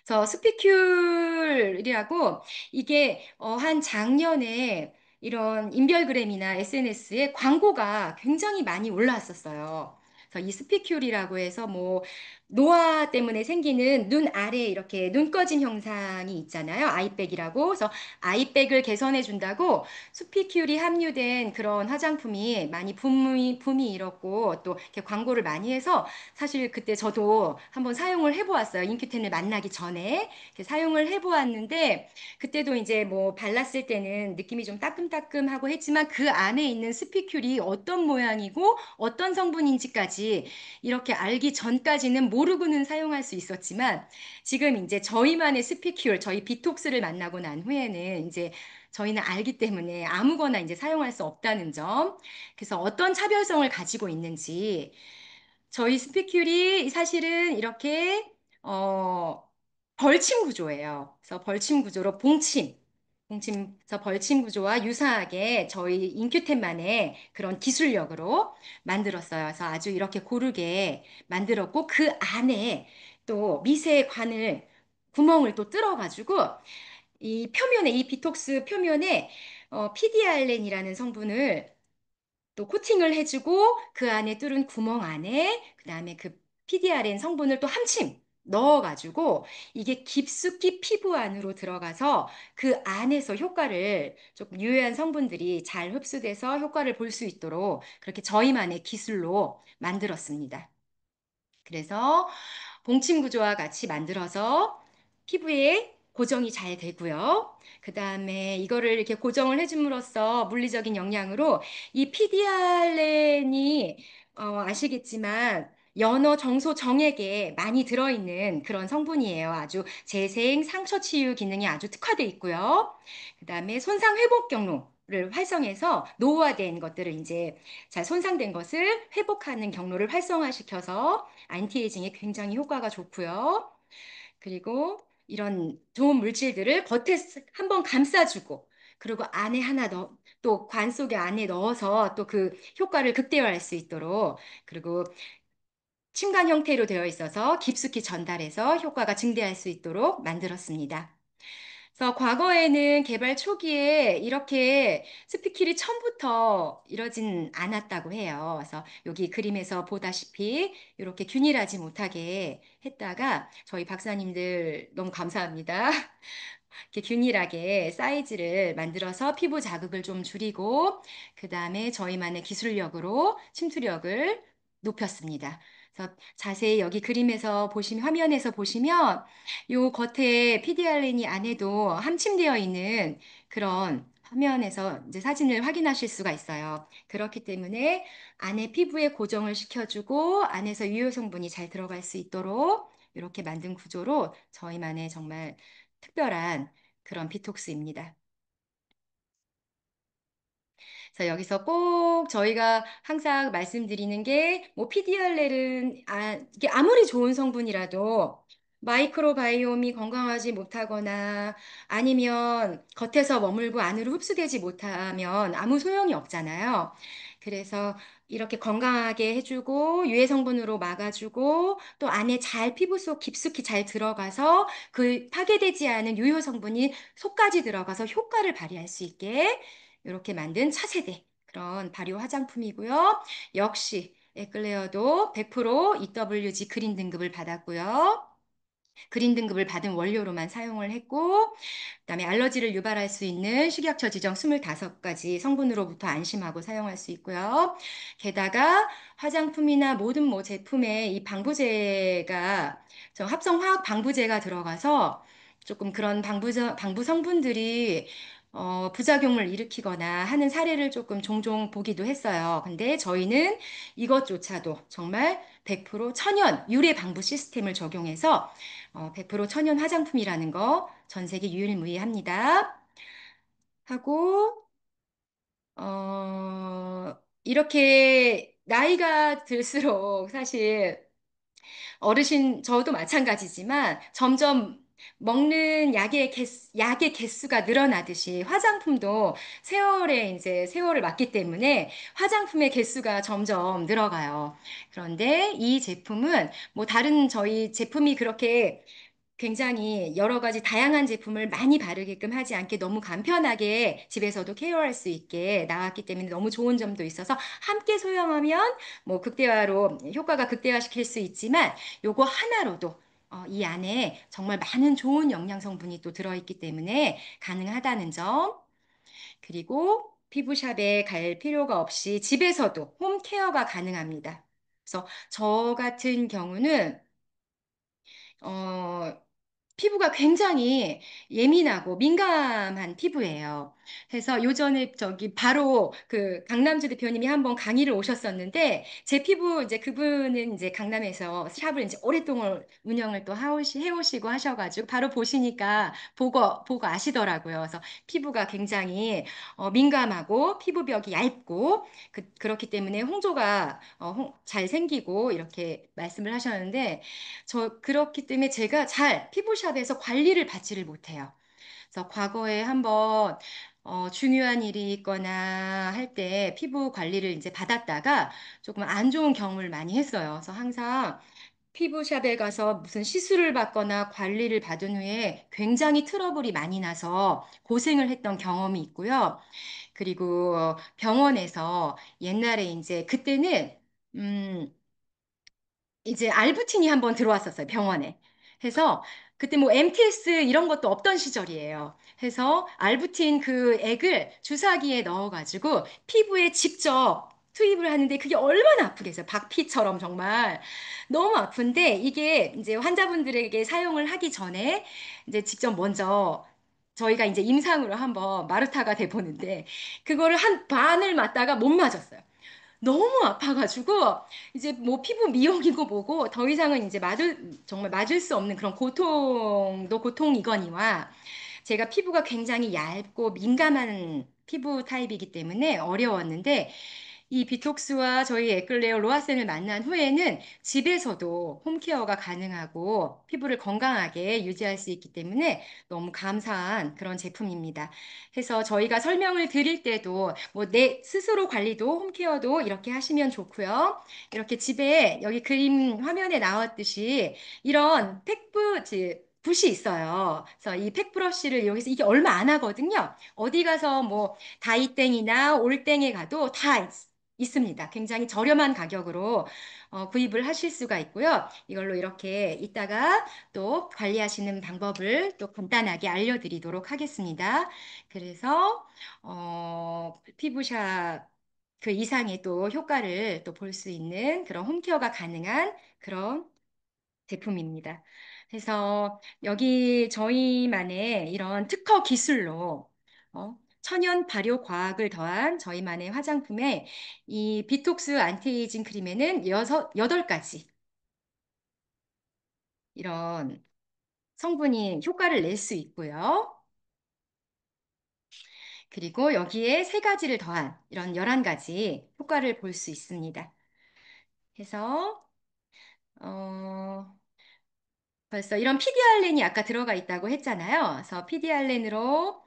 그래서 스피큘이라고 이게 한 작년에 이런 인별그램이나 SNS에 광고가 굉장히 많이 올라왔었어요. 그래서 이 스피큘이라고 해서 뭐 노화 때문에 생기는 눈 아래 이렇게 눈 꺼진 현상이 있잖아요. 아이백이라고. 그래서 아이백을 개선해 준다고 스피큘이 함유된 그런 화장품이 많이 붐이 일었고 또 이렇게 광고를 많이 해서 사실 그때 저도 한번 사용을 해보았어요. 인큐텐을 만나기 전에 이렇게 사용을 해보았는데 그때도 이제 뭐 발랐을 때는 느낌이 좀 따끔따끔하고 했지만 그 안에 있는 스피큘이 어떤 모양이고 어떤 성분인지까지 이렇게 알기 전까지는 모르고는 사용할 수 있었지만 지금 이제 저희만의 스피큘, 저희 비톡스를 만나고 난 후에는 이제 저희는 알기 때문에 아무거나 이제 사용할 수 없다는 점. 그래서 어떤 차별성을 가지고 있는지 저희 스피큘이 사실은 이렇게 벌침 구조예요. 그래서 벌침 구조로 그래서 벌침 구조와 유사하게 저희 인큐텐만의 그런 기술력으로 만들었어요. 그래서 아주 이렇게 고르게 만들었고 그 안에 또 미세 관을 구멍을 또 뚫어가지고 이 표면에 이 비톡스 표면에 PDRN이라는 성분을 또 코팅을 해주고 그 안에 뚫은 구멍 안에 그다음에 그 PDRN 성분을 또 한침 넣어가지고 이게 깊숙이 피부 안으로 들어가서 그 안에서 효과를 조금 유해한 성분들이 잘 흡수돼서 효과를 볼 수 있도록 그렇게 저희만의 기술로 만들었습니다. 그래서 봉침 구조와 같이 만들어서 피부에 고정이 잘 되고요. 그 다음에 이거를 이렇게 고정을 해줌으로써 물리적인 영향으로 이 PDRN이 아시겠지만 연어, 정소, 정액에 많이 들어있는 그런 성분이에요. 아주 재생, 상처 치유 기능이 아주 특화돼 있고요. 그 다음에 손상 회복 경로를 활성해서 노후화된 것들을 이제 잘 손상된 것을 회복하는 경로를 활성화시켜서 안티에이징에 굉장히 효과가 좋고요. 그리고 이런 좋은 물질들을 겉에 한번 감싸주고 그리고 안에 하나 넣어 또 관 속에 안에 넣어서 또 그 효과를 극대화할 수 있도록 그리고 침관 형태로 되어 있어서 깊숙이 전달해서 효과가 증대할 수 있도록 만들었습니다. 그래서 과거에는 개발 초기에 이렇게 스피킬이 처음부터 이러진 않았다고 해요. 그래서 여기 그림에서 보다시피 이렇게 균일하지 못하게 했다가 저희 박사님들 너무 감사합니다. 이렇게 균일하게 사이즈를 만들어서 피부 자극을 좀 줄이고 그 다음에 저희만의 기술력으로 침투력을 높였습니다. 그래서 자세히 여기 그림에서 보시면 화면에서 보시면 요 겉에 PDRN이 안에도 함침되어 있는 그런 화면에서 이제 사진을 확인하실 수가 있어요. 그렇기 때문에 안에 피부에 고정을 시켜주고 안에서 유효 성분이 잘 들어갈 수 있도록 이렇게 만든 구조로 저희만의 정말 특별한 그런 비톡스입니다. 그래서 여기서 꼭 저희가 항상 말씀드리는 게, 뭐, PDRL은, 이게 아무리 좋은 성분이라도 마이크로바이옴이 건강하지 못하거나 아니면 겉에서 머물고 안으로 흡수되지 못하면 아무 소용이 없잖아요. 그래서 이렇게 건강하게 해주고 유해 성분으로 막아주고 또 안에 잘 피부 속 깊숙이 잘 들어가서 그 파괴되지 않은 유효 성분이 속까지 들어가서 효과를 발휘할 수 있게 이렇게 만든 차세대 그런 발효 화장품이고요. 역시 에클레어도 100% EWG 그린 등급을 받았고요. 그린 등급을 받은 원료로만 사용을 했고, 그다음에 알러지를 유발할 수 있는 식약처 지정 25가지 성분으로부터 안심하고 사용할 수 있고요. 게다가 화장품이나 모든 뭐 제품에 이 방부제가 합성 화학 방부제가 들어가서 조금 그런 방부 성분들이 부작용을 일으키거나 하는 사례를 조금 종종 보기도 했어요. 근데 저희는 이것조차도 정말 100% 천연 유래 방부 시스템을 적용해서 100% 천연 화장품이라는 거 전 세계 유일무이합니다. 하고, 이렇게 나이가 들수록 사실 저도 마찬가지지만 점점 먹는 약의 개수가 늘어나듯이 화장품도 세월을 맞기 때문에 화장품의 개수가 점점 늘어가요. 그런데 이 제품은 뭐 다른 저희 제품이 그렇게 굉장히 여러 가지 다양한 제품을 많이 바르게끔 하지 않게 너무 간편하게 집에서도 케어할 수 있게 나왔기 때문에 너무 좋은 점도 있어서 함께 소형하면 뭐 극대화로 효과가 극대화시킬 수 있지만 요거 하나로도 이 안에 정말 많은 좋은 영양 성분이 또 들어있기 때문에 가능하다는 점. 그리고 피부샵에 갈 필요가 없이 집에서도 홈 케어가 가능합니다. 그래서 저 같은 경우는 어, 피부가 굉장히 예민하고 민감한 피부예요. 그래서 요전에 저기 바로 그 강남주 대표님이 한번 강의를 오셨었는데 제 피부 이제 그분은 이제 강남에서 샵을 이제 오랫동안 운영을 또 해오시고 하셔가지고 바로 보시니까 보고 아시더라고요. 그래서 피부가 굉장히 민감하고 피부벽이 얇고 그렇기 때문에 홍조가 잘 생기고 이렇게 말씀을 하셨는데 저 그렇기 때문에 제가 잘 피부샵에서 관리를 받지를 못해요. 그래서 과거에 한번 중요한 일이 있거나 할 때 피부 관리를 이제 받았다가 조금 안 좋은 경험을 많이 했어요. 그래서 항상 피부샵에 가서 무슨 시술을 받거나 관리를 받은 후에 굉장히 트러블이 많이 나서 고생을 했던 경험이 있고요. 그리고 병원에서 옛날에 이제 그때는 음, 이제 알부틴이 한번 들어왔었어요, 병원에. 해서 그때 뭐 MTS 이런 것도 없던 시절이에요. 해서 알부틴 그 액을 주사기에 넣어가지고 피부에 직접 투입을 하는데 그게 얼마나 아프겠어요. 박피처럼 정말 너무 아픈데 이게 이제 환자분들에게 사용을 하기 전에 이제 직접 먼저 저희가 이제 임상으로 한번 마르타가 돼 보는데 그거를 한 반을 맞다가 못 맞았어요. 너무 아파가지고 이제 뭐 피부 미용이고 뭐고 더 이상은 이제 정말 맞을 수 없는 그런 고통도 고통이거니와 제가 피부가 굉장히 얇고 민감한 피부 타입이기 때문에 어려웠는데 이 비톡스와 저희 에클레어 로아센을 만난 후에는 집에서도 홈케어가 가능하고 피부를 건강하게 유지할 수 있기 때문에 너무 감사한 그런 제품입니다. 그래서 저희가 설명을 드릴 때도 뭐 내 스스로 관리도 홈케어도 이렇게 하시면 좋고요. 이렇게 집에 여기 그림 화면에 나왔듯이 이런 붓이 있어요. 그래서 이 팩브러쉬를 이용해서 이게 얼마 안 하거든요. 어디 가서 뭐 다이땡이나 올땡에 가도 다 있습니다. 굉장히 저렴한 가격으로 구입을 하실 수가 있고요. 이걸로 이렇게 이따가 또 관리하시는 방법을 또 간단하게 알려드리도록 하겠습니다. 그래서 피부샵 그 이상의 또 효과를 또 볼 수 있는 그런 홈케어가 가능한 그런 제품입니다. 그래서 여기 저희만의 이런 특허 기술로 천연 발효 과학을 더한 저희만의 화장품에 이 비톡스 안티에이징 크림에는 여덟 가지 이런 성분이 효과를 낼 수 있고요. 그리고 여기에 세 가지를 더한 이런 11가지 효과를 볼 수 있습니다. 그래서 벌써 이런 피디알렌이 아까 들어가 있다고 했잖아요. 그래서 피디알렌으로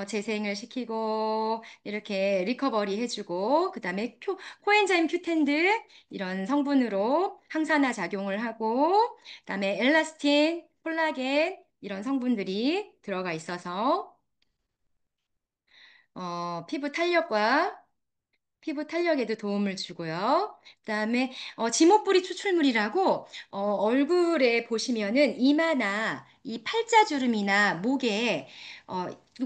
재생을 시키고 이렇게 리커버리 해주고 그다음에 코엔자임 큐텐드 이런 성분으로 항산화 작용을 하고 그다음에 엘라스틴, 콜라겐 이런 성분들이 들어가 있어서 피부 탄력에도 도움을 주고요. 그다음에 지모뿌리 추출물이라고 얼굴에 보시면은 이마나 이 팔자주름이나 목에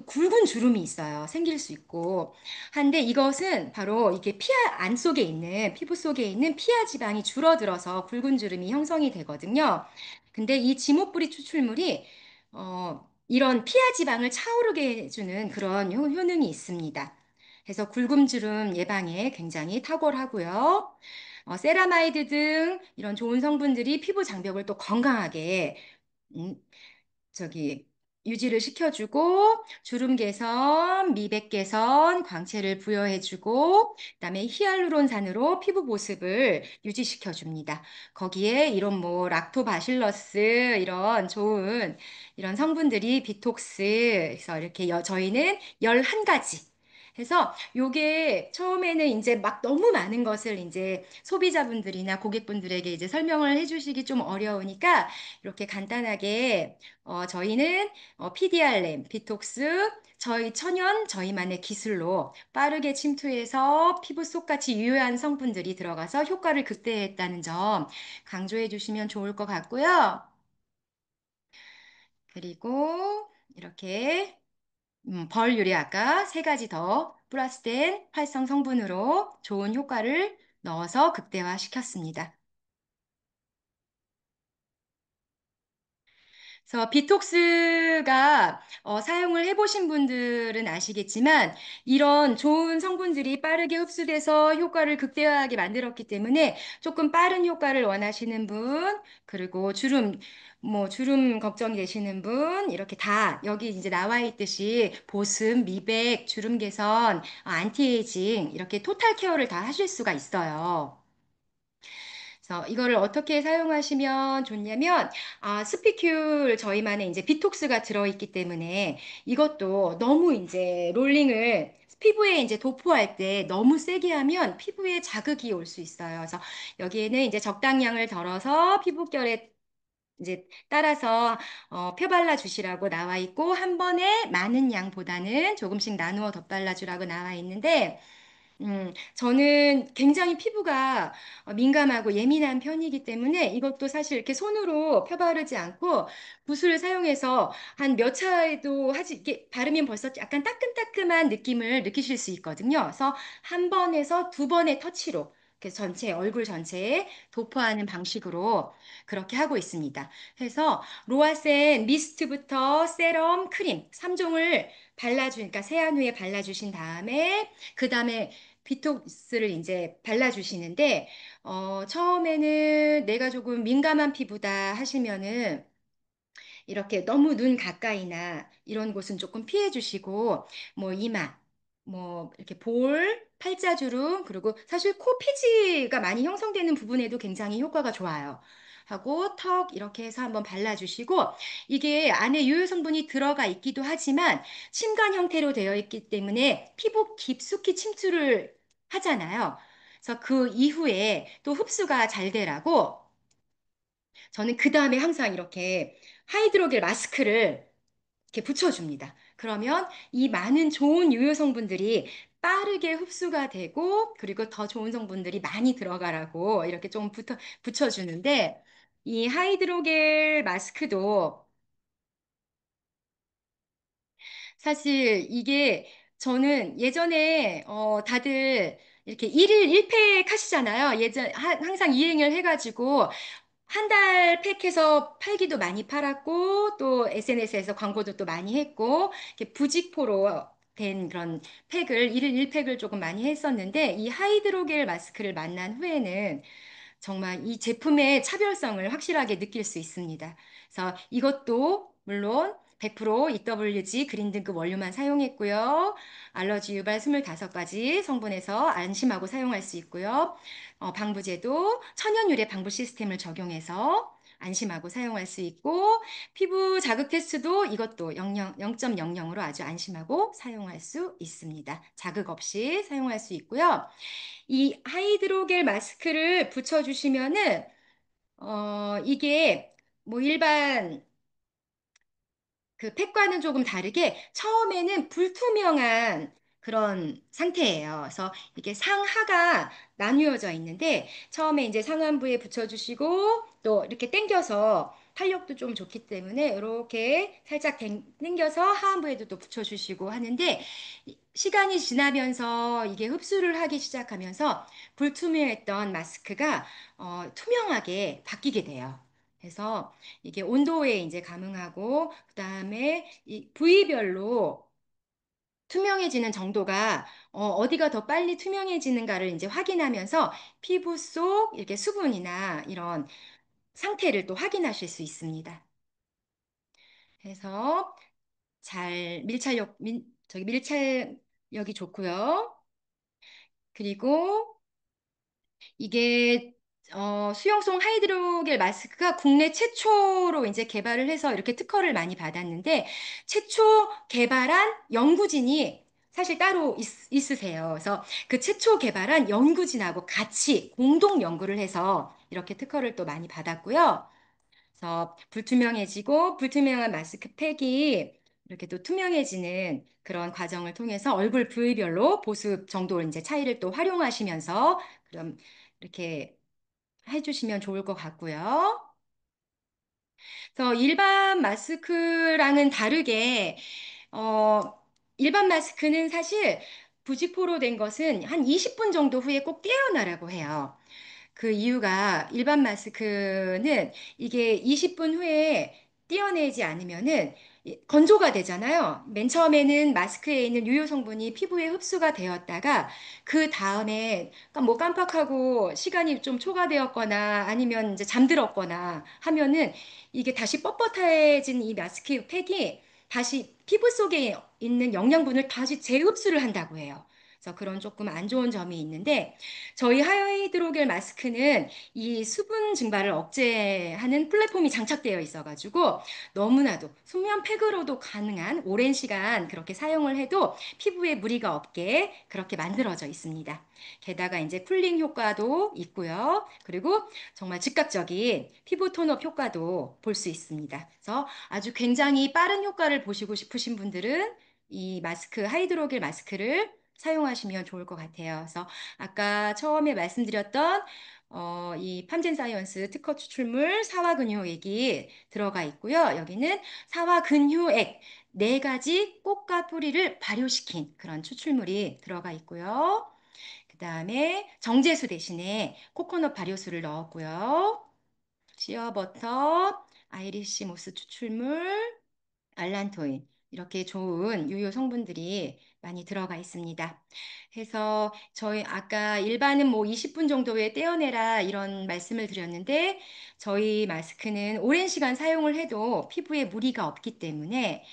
굵은 주름이 있어요. 생길 수 있고. 한데 이것은 바로 이게 피하 안 속에 있는 피부 속에 있는 피하 지방이 줄어들어서 굵은 주름이 형성이 되거든요. 근데 이 지모뿌리 추출물이 이런 피하 지방을 차오르게 해주는 그런 효능이 있습니다. 그래서 굵음주름 예방에 굉장히 탁월하고요. 세라마이드 등 이런 좋은 성분들이 피부 장벽을 또 건강하게 음, 저기 유지를 시켜주고 주름 개선, 미백 개선, 광채를 부여해주고 그다음에 히알루론산으로 피부 보습을 유지시켜줍니다. 거기에 이런 뭐 락토바실러스 이런 좋은 이런 성분들이 비톡스 그래서 이렇게 저희는 11가지 그래서 요게 처음에는 이제 막 너무 많은 것을 이제 소비자분들이나 고객분들에게 이제 설명을 해주시기 좀 어려우니까 이렇게 간단하게 저희는 PDRM, 비톡스, 저희 천연 저희만의 기술로 빠르게 침투해서 피부 속같이 유효한 성분들이 들어가서 효과를 극대화했다는 점 강조해 주시면 좋을 것 같고요. 그리고 이렇게 벌 유리아가 세 가지 더 플러스된 활성 성분으로 좋은 효과를 넣어서 극대화시켰습니다. 그래서 비톡스가 사용을 해보신 분들은 아시겠지만 이런 좋은 성분들이 빠르게 흡수돼서 효과를 극대화하게 만들었기 때문에 조금 빠른 효과를 원하시는 분, 그리고 주름 걱정이 되시는 분, 이렇게 다 여기 이제 나와 있듯이 보습, 미백, 주름 개선, 안티에이징 이렇게 토탈 케어를 다 하실 수가 있어요. 그래서 이거를 어떻게 사용하시면 좋냐면, 스피큘 저희만의 이제 비톡스가 들어있기 때문에 이것도 너무 이제 롤링을 피부에 이제 도포할 때 너무 세게 하면 피부에 자극이 올 수 있어요. 그래서 여기에는 이제 적당량을 덜어서 피부결에 이제 따라서 펴발라 주시라고 나와 있고 한 번에 많은 양보다는 조금씩 나누어 덧발라 주라고 나와 있는데 저는 굉장히 피부가 민감하고 예민한 편이기 때문에 이것도 사실 이렇게 손으로 펴바르지 않고 붓을 사용해서 한 몇 차에도 이렇게 바르면 벌써 약간 따끔따끔한 느낌을 느끼실 수 있거든요. 그래서 한 번에서 두 번의 터치로 이렇게 전체, 얼굴 전체에 도포하는 방식으로 그렇게 하고 있습니다. 그래서 로아센 미스트부터 세럼, 크림 3종을 발라주니까 세안 후에 발라주신 다음에 그 다음에 비톡스를 이제 발라주시는데, 처음에는 내가 조금 민감한 피부다 하시면은 이렇게 너무 눈 가까이나 이런 곳은 조금 피해 주시고, 뭐 이마, 뭐 이렇게 볼, 팔자주름, 그리고 사실 코 피지가 많이 형성되는 부분에도 굉장히 효과가 좋아요. 하고 턱 이렇게 해서 한번 발라주시고 이게 안에 유효 성분이 들어가 있기도 하지만 침간 형태로 되어 있기 때문에 피부 깊숙이 침투를 하잖아요. 그래서 그 이후에 또 흡수가 잘 되라고 저는 그 다음에 항상 이렇게 하이드로겔 마스크를 이렇게 붙여줍니다. 그러면 이 많은 좋은 유효 성분들이 빠르게 흡수가 되고 그리고 더 좋은 성분들이 많이 들어가라고 이렇게 좀 붙여주는데 이 하이드로겔 마스크도 사실 이게 저는 예전에 다들 이렇게 일일 1팩 하시잖아요. 항상 이행을 해가지고 한 달 팩해서 팔기도 많이 팔았고 또 SNS에서 광고도 또 많이 했고 이렇게 부직포로 된 그런 팩을 일일 1팩을 조금 많이 했었는데 이 하이드로겔 마스크를 만난 후에는 정말 이 제품의 차별성을 확실하게 느낄 수 있습니다. 그래서 이것도 물론 100% EWG 그린 등급 원료만 사용했고요. 알러지 유발 25가지 성분에서 안심하고 사용할 수 있고요. 방부제도 천연 유래 방부 시스템을 적용해서 안심하고 사용할 수 있고 피부 자극 테스트도 이것도 0.00으로 아주 안심하고 사용할 수 있습니다. 자극 없이 사용할 수 있고요. 이 하이드로겔 마스크를 붙여주시면은, 이게 뭐 일반 그 팩과는 조금 다르게 처음에는 불투명한 그런 상태예요. 그래서 이게 상하가 나뉘어져 있는데 처음에 이제 상안부에 붙여주시고 또 이렇게 당겨서 탄력도 좀 좋기 때문에 이렇게 살짝 당겨서 하안부에도 또 붙여주시고 하는데 시간이 지나면서 이게 흡수를 하기 시작하면서 불투명했던 마스크가 투명하게 바뀌게 돼요. 그래서 이게 온도에 이제 감응하고 그다음에 이 부위별로 투명해지는 정도가 디가 더 빨리 투명해지는가를 이제 확인하면서 피부 속 이렇게 수분이나 이런 상태를 또 확인하실 수 있습니다. 그래서 저기 밀착력이 좋고요. 그리고 이게 수용성 하이드로겔 마스크가 국내 최초로 이제 개발을 해서 이렇게 특허를 많이 받았는데 최초 개발한 연구진이 사실 따로 있으세요. 그래서 그 최초 개발한 연구진하고 같이 공동 연구를 해서 이렇게 특허를 또 많이 받았고요. 그래서 불투명해지고 불투명한 마스크팩이 이렇게 또 투명해지는 그런 과정을 통해서 얼굴 부위별로 보습 정도 이제 차이를 또 활용하시면서 그럼 이렇게 해주시면 좋을 것 같고요. 그래서 일반 마스크랑은 다르게 어, 일반 마스크는 사실 부직포로 된 것은 한 20분 정도 후에 꼭 떼어내라고 해요. 그 이유가 일반 마스크는 이게 20분 후에 떼어내지 않으면은 건조가 되잖아요. 맨 처음에는 마스크에 있는 유효 성분이 피부에 흡수가 되었다가 그 다음에 뭐 깜빡하고 시간이 좀 초과되었거나 아니면 이제 잠들었거나 하면은 이게 다시 뻣뻣해진 이 마스크 팩이 다시 피부 속에 있는 영양분을 다시 재흡수를 한다고 해요. 그래서 그런 조금 안 좋은 점이 있는데 저희 하이드로겔 마스크는 이 수분 증발을 억제하는 플랫폼이 장착되어 있어가지고 너무나도 수면 팩으로도 가능한 오랜 시간 그렇게 사용을 해도 피부에 무리가 없게 그렇게 만들어져 있습니다. 게다가 이제 쿨링 효과도 있고요. 그리고 정말 즉각적인 피부 톤업 효과도 볼 수 있습니다. 그래서 아주 굉장히 빠른 효과를 보시고 싶으신 분들은 이 마스크, 하이드로겔 마스크를 사용하시면 좋을 것 같아요. 그래서 아까 처음에 말씀드렸던 이 팜젠 사이언스 특허 추출물 사화근효액이 들어가 있고요. 여기는 사화근효액 네 가지 꽃과 뿌리를 발효시킨 그런 추출물이 들어가 있고요. 그 다음에 정제수 대신에 코코넛 발효수를 넣었고요. 시어버터, 아이리시 모스 추출물, 알란토인 이렇게 좋은 유효 성분들이 많이 들어가 있습니다. 해서 저희 아까 일반은 뭐 20분 정도에 떼어내라 이런 말씀을 드렸는데 저희 마스크는 오랜 시간 사용을 해도 피부에 무리가 없기 때문에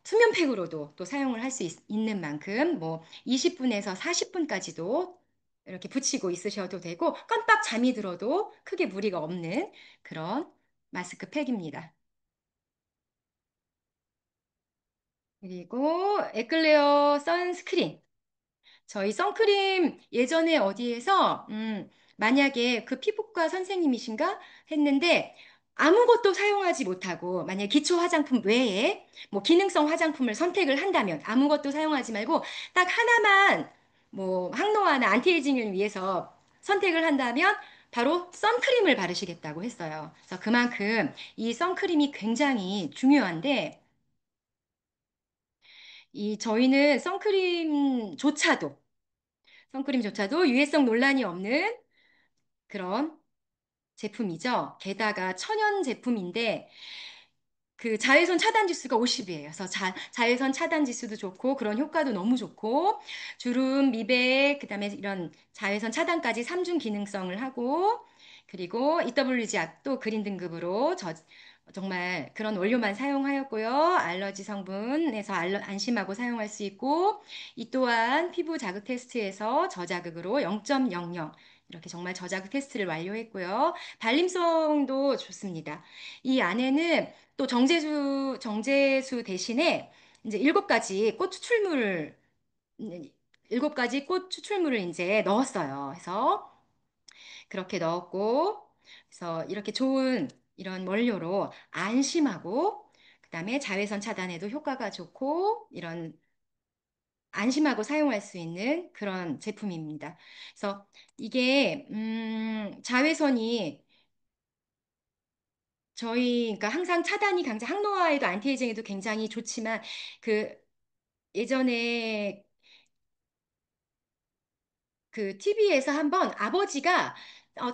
수면팩으로도 또 사용을 할 수 있는 만큼 뭐 20분에서 40분까지도 이렇게 붙이고 있으셔도 되고 깜빡 잠이 들어도 크게 무리가 없는 그런 마스크 팩입니다. 그리고 에클레어 선스크린. 저희 선크림 예전에 어디에서 만약에 그 피부과 선생님이신가 했는데 아무것도 사용하지 못하고 만약 기초 화장품 외에 뭐 기능성 화장품을 선택을 한다면 아무것도 사용하지 말고 딱 하나만 뭐 항노화나 안티에이징을 위해서 선택을 한다면 바로 선크림을 바르시겠다고 했어요. 그래서 그만큼 이 선크림이 굉장히 중요한데 이 저희는 선크림조차도 유해성 논란이 없는 그런 제품이죠. 게다가 천연 제품인데 그 자외선 차단 지수가 50이에요. 그래서 자외선 차단 지수도 좋고 그런 효과도 너무 좋고 주름, 미백, 그다음에 이런 자외선 차단까지 3중 기능성을 하고 그리고 EWG 악도 그린 등급으로 정말 그런 원료만 사용하였고요. 알러지 성분에서 안심하고 사용할 수 있고 이 또한 피부 자극 테스트에서 저자극으로 0.00 이렇게 정말 저자극 테스트를 완료했고요. 발림성도 좋습니다. 이 안에는 또 정제수 대신에 이제 7가지 꽃 추출물을, 7가지 꽃 추출물을 이제 넣었어요. 그래서 그렇게 넣었고, 그래서 이렇게 좋은 이런 원료로 안심하고, 그다음에 자외선 차단에도 효과가 좋고, 이런 안심하고 사용할 수 있는 그런 제품입니다. 그래서 이게, 자외선이 그러니까 항상 차단이 강자 항노화에도 안티에이징에도 굉장히 좋지만 그 예전에 그 TV에서 한번 아버지가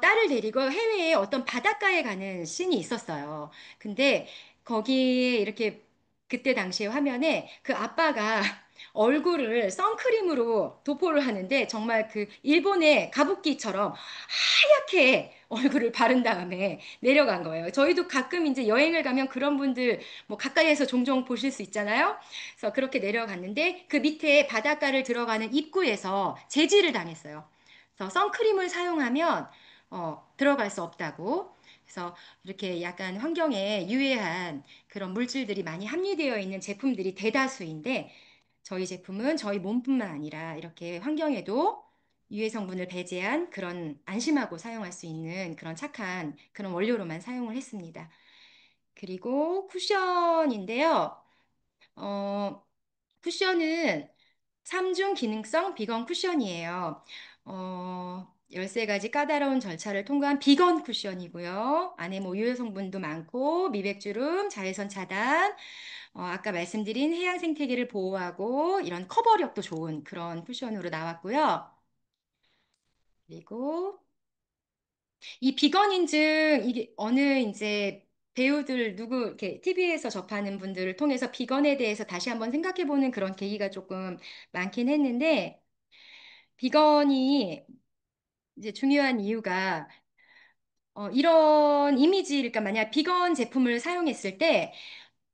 딸을 데리고 해외에 어떤 바닷가에 가는 씬이 있었어요. 근데 거기에 이렇게 그때 당시에 화면에 그 아빠가 얼굴을 선크림으로 도포를 하는데 정말 그 일본의 가부키처럼 하얗게 얼굴을 바른 다음에 내려간 거예요. 저희도 가끔 이제 여행을 가면 그런 분들 뭐 가까이에서 종종 보실 수 있잖아요. 그래서 그렇게 내려갔는데 그 밑에 바닷가를 들어가는 입구에서 제지를 당했어요. 그래서 선크림을 사용하면 들어갈 수 없다고. 그래서 이렇게 약간 환경에 유해한 그런 물질들이 많이 함유되어 있는 제품들이 대다수인데 저희 제품은 저희 몸뿐만 아니라 이렇게 환경에도 유해 성분을 배제한 그런 안심하고 사용할 수 있는 그런 착한 그런 원료로만 사용을 했습니다. 그리고 쿠션인데요. 어, 쿠션은 3중 기능성 비건 쿠션이에요. 13가지 까다로운 절차를 통과한 비건 쿠션이고요. 안에 뭐 유효 성분도 많고 미백주름, 자외선 차단, 아까 말씀드린 해양 생태계를 보호하고 이런 커버력도 좋은 그런 쿠션으로 나왔고요. 그리고 이 비건 인증 이게 어느 이제 배우들 누구 이렇게 TV에서 접하는 분들을 통해서 비건에 대해서 다시 한번 생각해 보는 그런 계기가 조금 많긴 했는데 비건이 이제 중요한 이유가 이런 이미지 그러니까 만약 비건 제품을 사용했을 때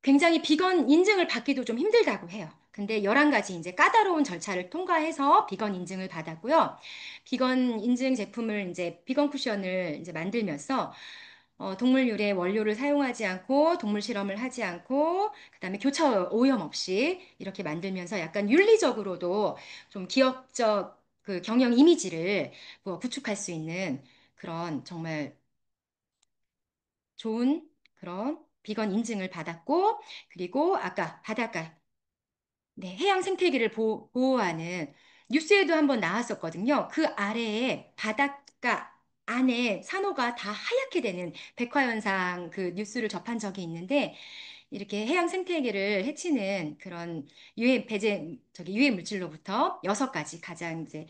굉장히 비건 인증을 받기도 좀 힘들다고 해요. 근데 11가지 이제 까다로운 절차를 통과해서 비건 인증을 받았고요. 비건 인증 제품을 이제 비건 쿠션을 이제 만들면서 동물 유래 원료를 사용하지 않고 동물 실험을 하지 않고 그다음에 교차 오염 없이 이렇게 만들면서 약간 윤리적으로도 좀 기업적 그 경영 이미지를 뭐 구축할 수 있는 그런 정말 좋은 그런 비건 인증을 받았고 그리고 아까 바닷가 네, 해양 생태계를 보호하는 뉴스에도 한번 나왔었거든요. 그 아래에 바닷가 안에 산호가 다 하얗게 되는 백화현상 그 뉴스를 접한 적이 있는데 이렇게 해양 생태계를 해치는 그런 유해 물질로부터 6가지 가장 이제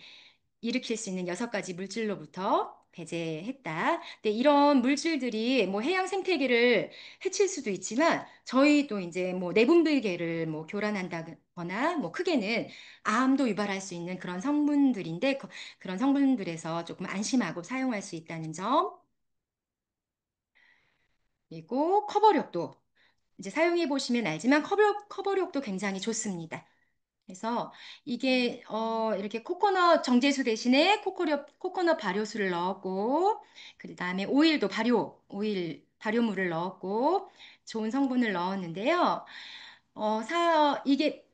일으킬 수 있는 6가지 물질로부터 배제했다. 근데 이런 물질들이 뭐 해양 생태계를 해칠 수도 있지만 저희도 이제 뭐 내분비계를 뭐 교란한다거나 뭐 크게는 암도 유발할 수 있는 그런 성분들인데 그런 성분들에서 조금 안심하고 사용할 수 있다는 점. 그리고 커버력도 이제 사용해 보시면 알지만 커버력도 굉장히 좋습니다. 그래서 이게 이렇게 코코넛 정제수 대신에 코코넛 발효수를 넣었고 그다음에 오일 발효물을 넣었고 좋은 성분을 넣었는데요. 이게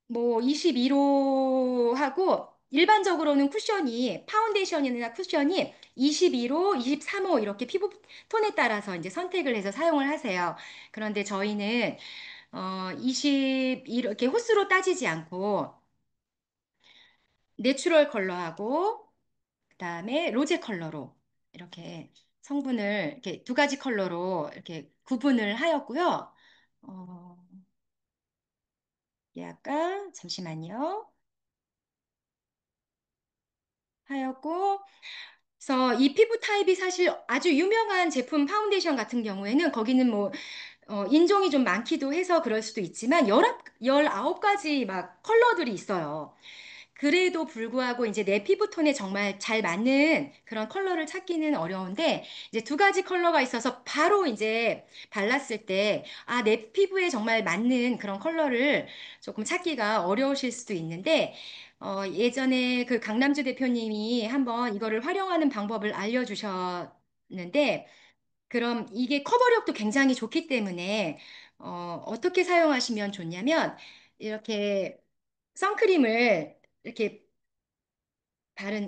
뭐 22호 하고 일반적으로는 쿠션이 파운데이션이나 쿠션이 22호, 23호 이렇게 피부 톤에 따라서 이제 선택을 해서 사용을 하세요. 그런데 저희는 20 이렇게 호수로 따지지 않고 내추럴 컬러하고 그다음에 로제 컬러로 이렇게 성분을 이렇게 2가지 컬러로 이렇게 구분을 하였고요. 어, 약간 잠시만요. 하였고 그래서 이 피부 타입이 사실 아주 유명한 제품 파운데이션 같은 경우에는 거기는 뭐 인종이 좀 많기도 해서 그럴 수도 있지만 19가지 막 컬러들이 있어요. 그래도 불구하고 이제 내 피부톤에 정말 잘 맞는 그런 컬러를 찾기는 어려운데 이제 2가지 컬러가 있어서 바로 이제 발랐을 때 아, 내 피부에 정말 맞는 그런 컬러를 조금 찾기가 어려우실 수도 있는데 예전에 그 강남주 대표님이 한번 이거를 활용하는 방법을 알려주셨는데 그럼 이게 커버력도 굉장히 좋기 때문에 어떻게 사용하시면 좋냐면 이렇게 선크림을 이렇게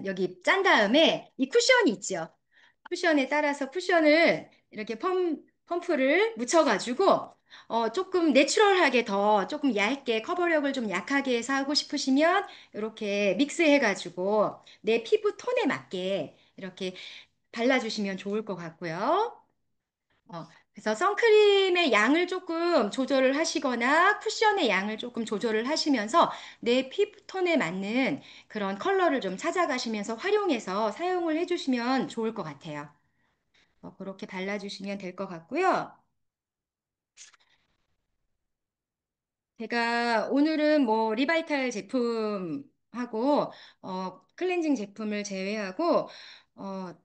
여기 짠 다음에 이 쿠션이 있죠. 쿠션에 따라서 쿠션을 이렇게 펌프를 묻혀가지고 조금 내추럴하게 더 조금 얇게 커버력을 좀 약하게 해서 하고 싶으시면 이렇게 믹스해가지고 내 피부 톤에 맞게 이렇게 발라주시면 좋을 것 같고요. 그래서 선크림의 양을 조금 조절을 하시거나 쿠션의 양을 조금 조절을 하시면서 내 피부톤에 맞는 그런 컬러를 좀 찾아가시면서 활용해서 사용을 해주시면 좋을 것 같아요. 그렇게 발라주시면 될 것 같고요. 제가 오늘은 뭐 리바이탈 제품하고 클렌징 제품을 제외하고 어,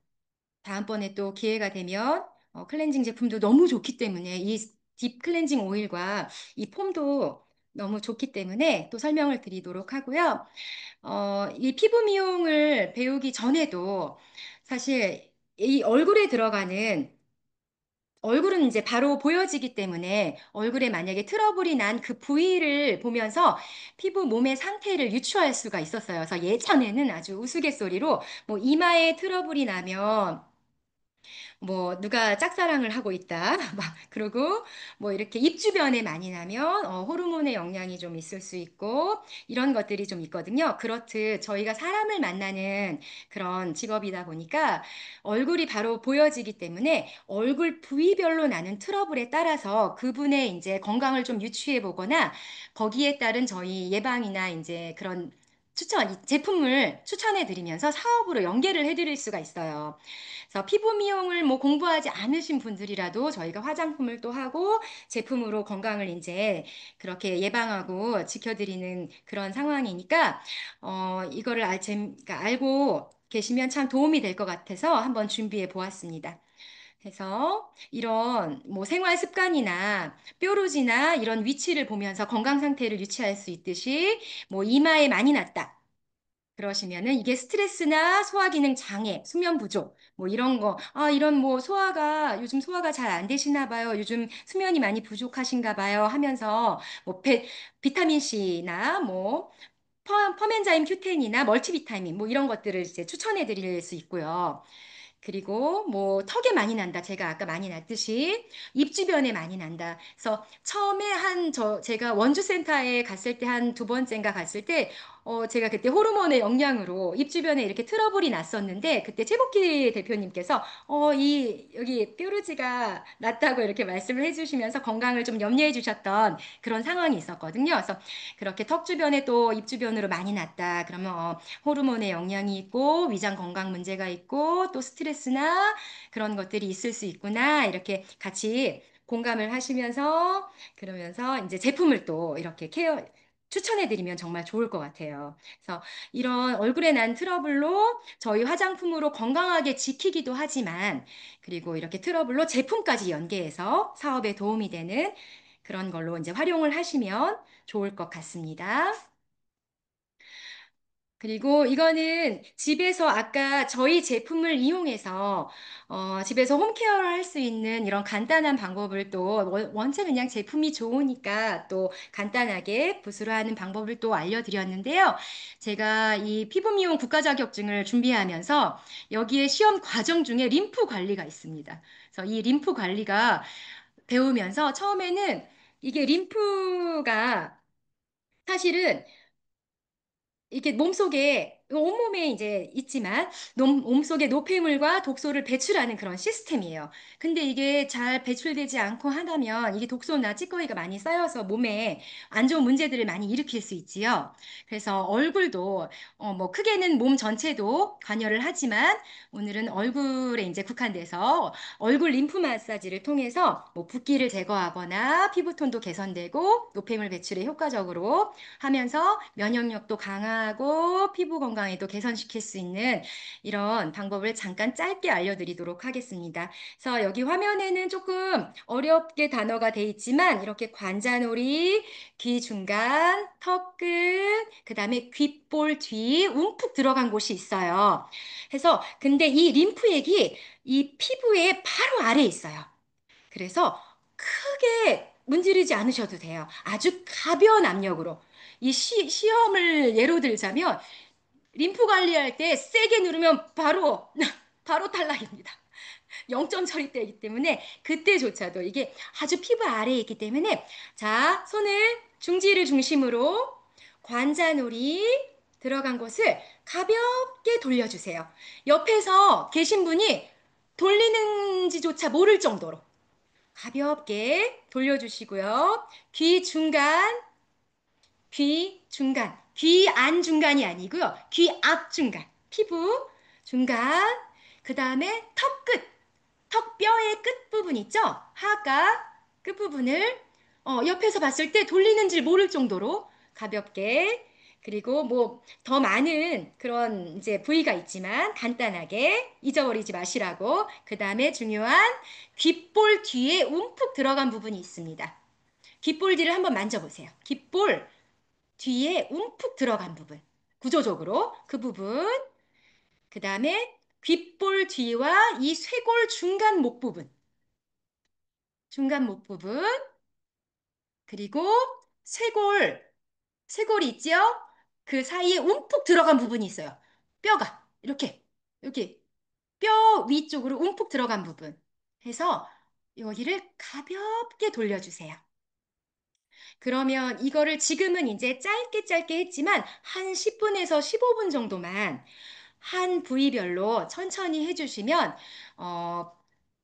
다음번에 또 기회가 되면 클렌징 제품도 너무 좋기 때문에 이 딥 클렌징 오일과 이 폼도 너무 좋기 때문에 또 설명을 드리도록 하고요. 이 피부 미용을 배우기 전에도 사실 이 얼굴에 들어가는 얼굴은 이제 바로 보여지기 때문에 얼굴에 만약에 트러블이 난 그 부위를 보면서 피부 몸의 상태를 유추할 수가 있었어요. 그래서 예전에는 아주 우스갯소리로 뭐 이마에 트러블이 나면 뭐 누가 짝사랑을 하고 있다 막 그러고 뭐 이렇게 입 주변에 많이 나면 호르몬의 영향이 좀 있을 수 있고 이런 것들이 좀 있거든요. 그렇듯 저희가 사람을 만나는 그런 직업이다 보니까 얼굴이 바로 보여지기 때문에 얼굴 부위별로 나는 트러블에 따라서 그분의 이제 건강을 좀 유추해 보거나 거기에 따른 저희 예방이나 이제 그런 제품을 추천해 드리면서 사업으로 연계를 해 드릴 수가 있어요. 그래서 피부 미용을 뭐 공부하지 않으신 분들이라도 저희가 화장품을 또 하고 제품으로 건강을 이제 그렇게 예방하고 지켜드리는 그런 상황이니까 이거를 그러니까 알고 계시면 참 도움이 될 것 같아서 한번 준비해 보았습니다. 그래서 이런 뭐 생활 습관이나 뾰루지나 이런 위치를 보면서 건강 상태를 유지할 수 있듯이 뭐 이마에 많이 났다. 그러시면은 이게 스트레스나 소화기능 장애, 수면 부족, 뭐 이런 거, 이런 뭐 요즘 소화가 잘 안 되시나 봐요. 요즘 수면이 많이 부족하신가 봐요. 하면서 뭐 비타민 C나 뭐 퍼멘자임 큐텐이나 멀티비타민 뭐 이런 것들을 이제 추천해 드릴 수 있고요. 그리고 뭐 턱에 많이 난다. 제가 아까 많이 났듯이 입 주변에 많이 난다. 그래서 처음에 제가 원주센터에 갔을 때 한 두 번째인가 갔을 때 제가 그때 호르몬의 영향으로 입 주변에 이렇게 트러블이 났었는데 그때 최복기 대표님께서 여기 뾰루지가 났다고 이렇게 말씀을 해주시면서 건강을 좀 염려해 주셨던 그런 상황이 있었거든요. 그래서 그렇게 턱 주변에 또 입 주변으로 많이 났다. 그러면 호르몬의 영향이 있고 위장 건강 문제가 있고 또 스트레스나 그런 것들이 있을 수 있구나. 이렇게 같이 공감을 하시면서 그러면서 이제 제품을 또 이렇게 추천해드리면 정말 좋을 것 같아요. 그래서 이런 얼굴에 난 트러블로 저희 화장품으로 건강하게 지키기도 하지만 그리고 이렇게 트러블로 제품까지 연계해서 사업에 도움이 되는 그런 걸로 이제 활용을 하시면 좋을 것 같습니다. 그리고 이거는 집에서 아까 저희 제품을 이용해서 집에서 홈케어를 할 수 있는 이런 간단한 방법을 또 원체 그냥 제품이 좋으니까 또 간단하게 붓으로 하는 방법을 또 알려드렸는데요. 제가 이 피부 미용 국가 자격증을 준비하면서 여기에 시험 과정 중에 림프 관리가 있습니다. 그래서 이 림프 관리가 배우면서 처음에는 이게 림프가 사실은 이게 몸속에 온몸에 이제 있지만 몸속에 노폐물과 독소를 배출하는 그런 시스템이에요. 근데 이게 잘 배출되지 않고 하다면 이게 독소나 찌꺼기가 많이 쌓여서 몸에 안 좋은 문제들을 많이 일으킬 수 있지요. 그래서 얼굴도 뭐 크게는 몸 전체도 관여를 하지만 오늘은 얼굴에 이제 국한돼서 얼굴 림프 마사지를 통해서 뭐 붓기를 제거하거나 피부톤도 개선되고 노폐물 배출에 효과적으로 하면서 면역력도 강화하고 피부 건강에도 개선시킬 수 있는 이런 방법을 잠깐 짧게 알려드리도록 하겠습니다. 그래서 여기 화면에는 조금 어렵게 단어가 돼 있지만 이렇게 관자놀이, 귀 중간, 턱 끝, 그 다음에 귓볼 뒤 움푹 들어간 곳이 있어요. 그래서 근데 이 림프액이 이 피부의 바로 아래에 있어요. 그래서 크게 문지르지 않으셔도 돼요. 아주 가벼운 압력으로. 이 시험을 예로 들자면 림프 관리할 때 세게 누르면 바로 바로 탈락입니다. 0점 처리되기 때문에 그때조차도 이게 아주 피부 아래에 있기 때문에 자, 손을 중지를 중심으로 관자놀이 들어간 곳을 가볍게 돌려주세요. 옆에서 계신 분이 돌리는지조차 모를 정도로 가볍게 돌려주시고요. 귀 중간, 귀 안 중간이 아니고요. 귀 앞 중간, 피부 중간, 그 다음에 턱 끝, 턱 뼈의 끝부분 있죠? 하가 끝부분을 옆에서 봤을 때 돌리는 줄 모를 정도로 가볍게 그리고 뭐 더 많은 그런 이제 부위가 있지만 간단하게 잊어버리지 마시라고 그 다음에 중요한 귓볼 뒤에 움푹 들어간 부분이 있습니다. 귓볼 뒤를 한번 만져보세요. 귓볼 뒤에 움푹 들어간 부분 구조적으로 그 부분 그 다음에 귓볼 뒤와 이 쇄골 중간 목 부분 중간 목 부분, 그리고 쇄골, 쇄골이 있죠? 그 사이에 움푹 들어간 부분이 있어요. 뼈가 이렇게 뼈 위쪽으로 움푹 들어간 부분 해서 여기를 가볍게 돌려주세요. 그러면 이거를 지금은 이제 짧게 짧게 했지만 한 10분에서 15분 정도만 한 부위별로 천천히 해주시면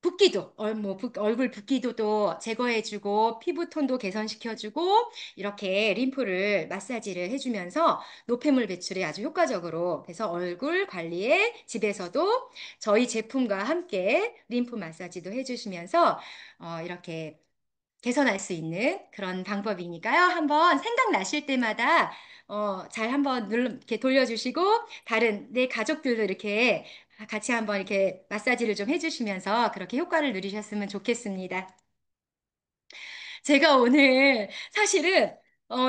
붓기도 얼굴 붓기도도 제거해주고 피부톤도 개선시켜주고 이렇게 림프를 마사지를 해주면서 노폐물 배출에 아주 효과적으로 그래서 얼굴 관리에 집에서도 저희 제품과 함께 림프 마사지도 해주시면서 이렇게 개선할 수 있는 그런 방법이니까요. 한번 생각나실 때마다 잘 한번 이렇게 돌려주시고 다른 내 가족들도 이렇게 같이 한번 이렇게 마사지를 좀 해주시면서 그렇게 효과를 누리셨으면 좋겠습니다. 제가 오늘 사실은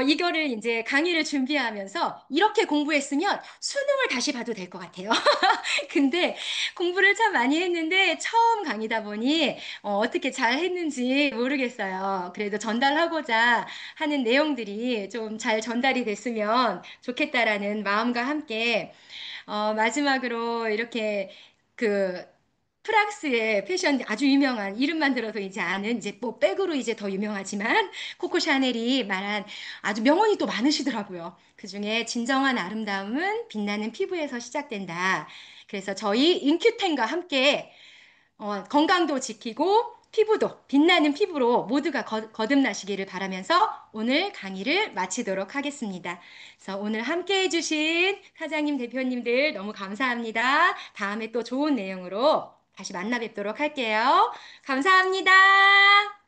이거를 이제 강의를 준비하면서 이렇게 공부했으면 수능을 다시 봐도 될 것 같아요. 근데 공부를 참 많이 했는데 처음 강의다 보니 떻게 잘 했는지 모르겠어요. 그래도 전달하고자 하는 내용들이 좀 잘 전달이 됐으면 좋겠다라는 마음과 함께 마지막으로 이렇게 그 프랑스의 패션 아주 유명한 이름만 들어도 이제 아는 이제 뭐 백으로 이제 더 유명하지만 코코 샤넬이 말한 아주 명언이 또 많으시더라고요. 그중에 진정한 아름다움은 빛나는 피부에서 시작된다. 그래서 저희 인큐텐과 함께 건강도 지키고 피부도 빛나는 피부로 모두가 거듭나시기를 바라면서 오늘 강의를 마치도록 하겠습니다. 그래서 오늘 함께 해주신 사장님, 대표님들 너무 감사합니다. 다음에 또 좋은 내용으로 다시 만나 뵙도록 할게요. 감사합니다.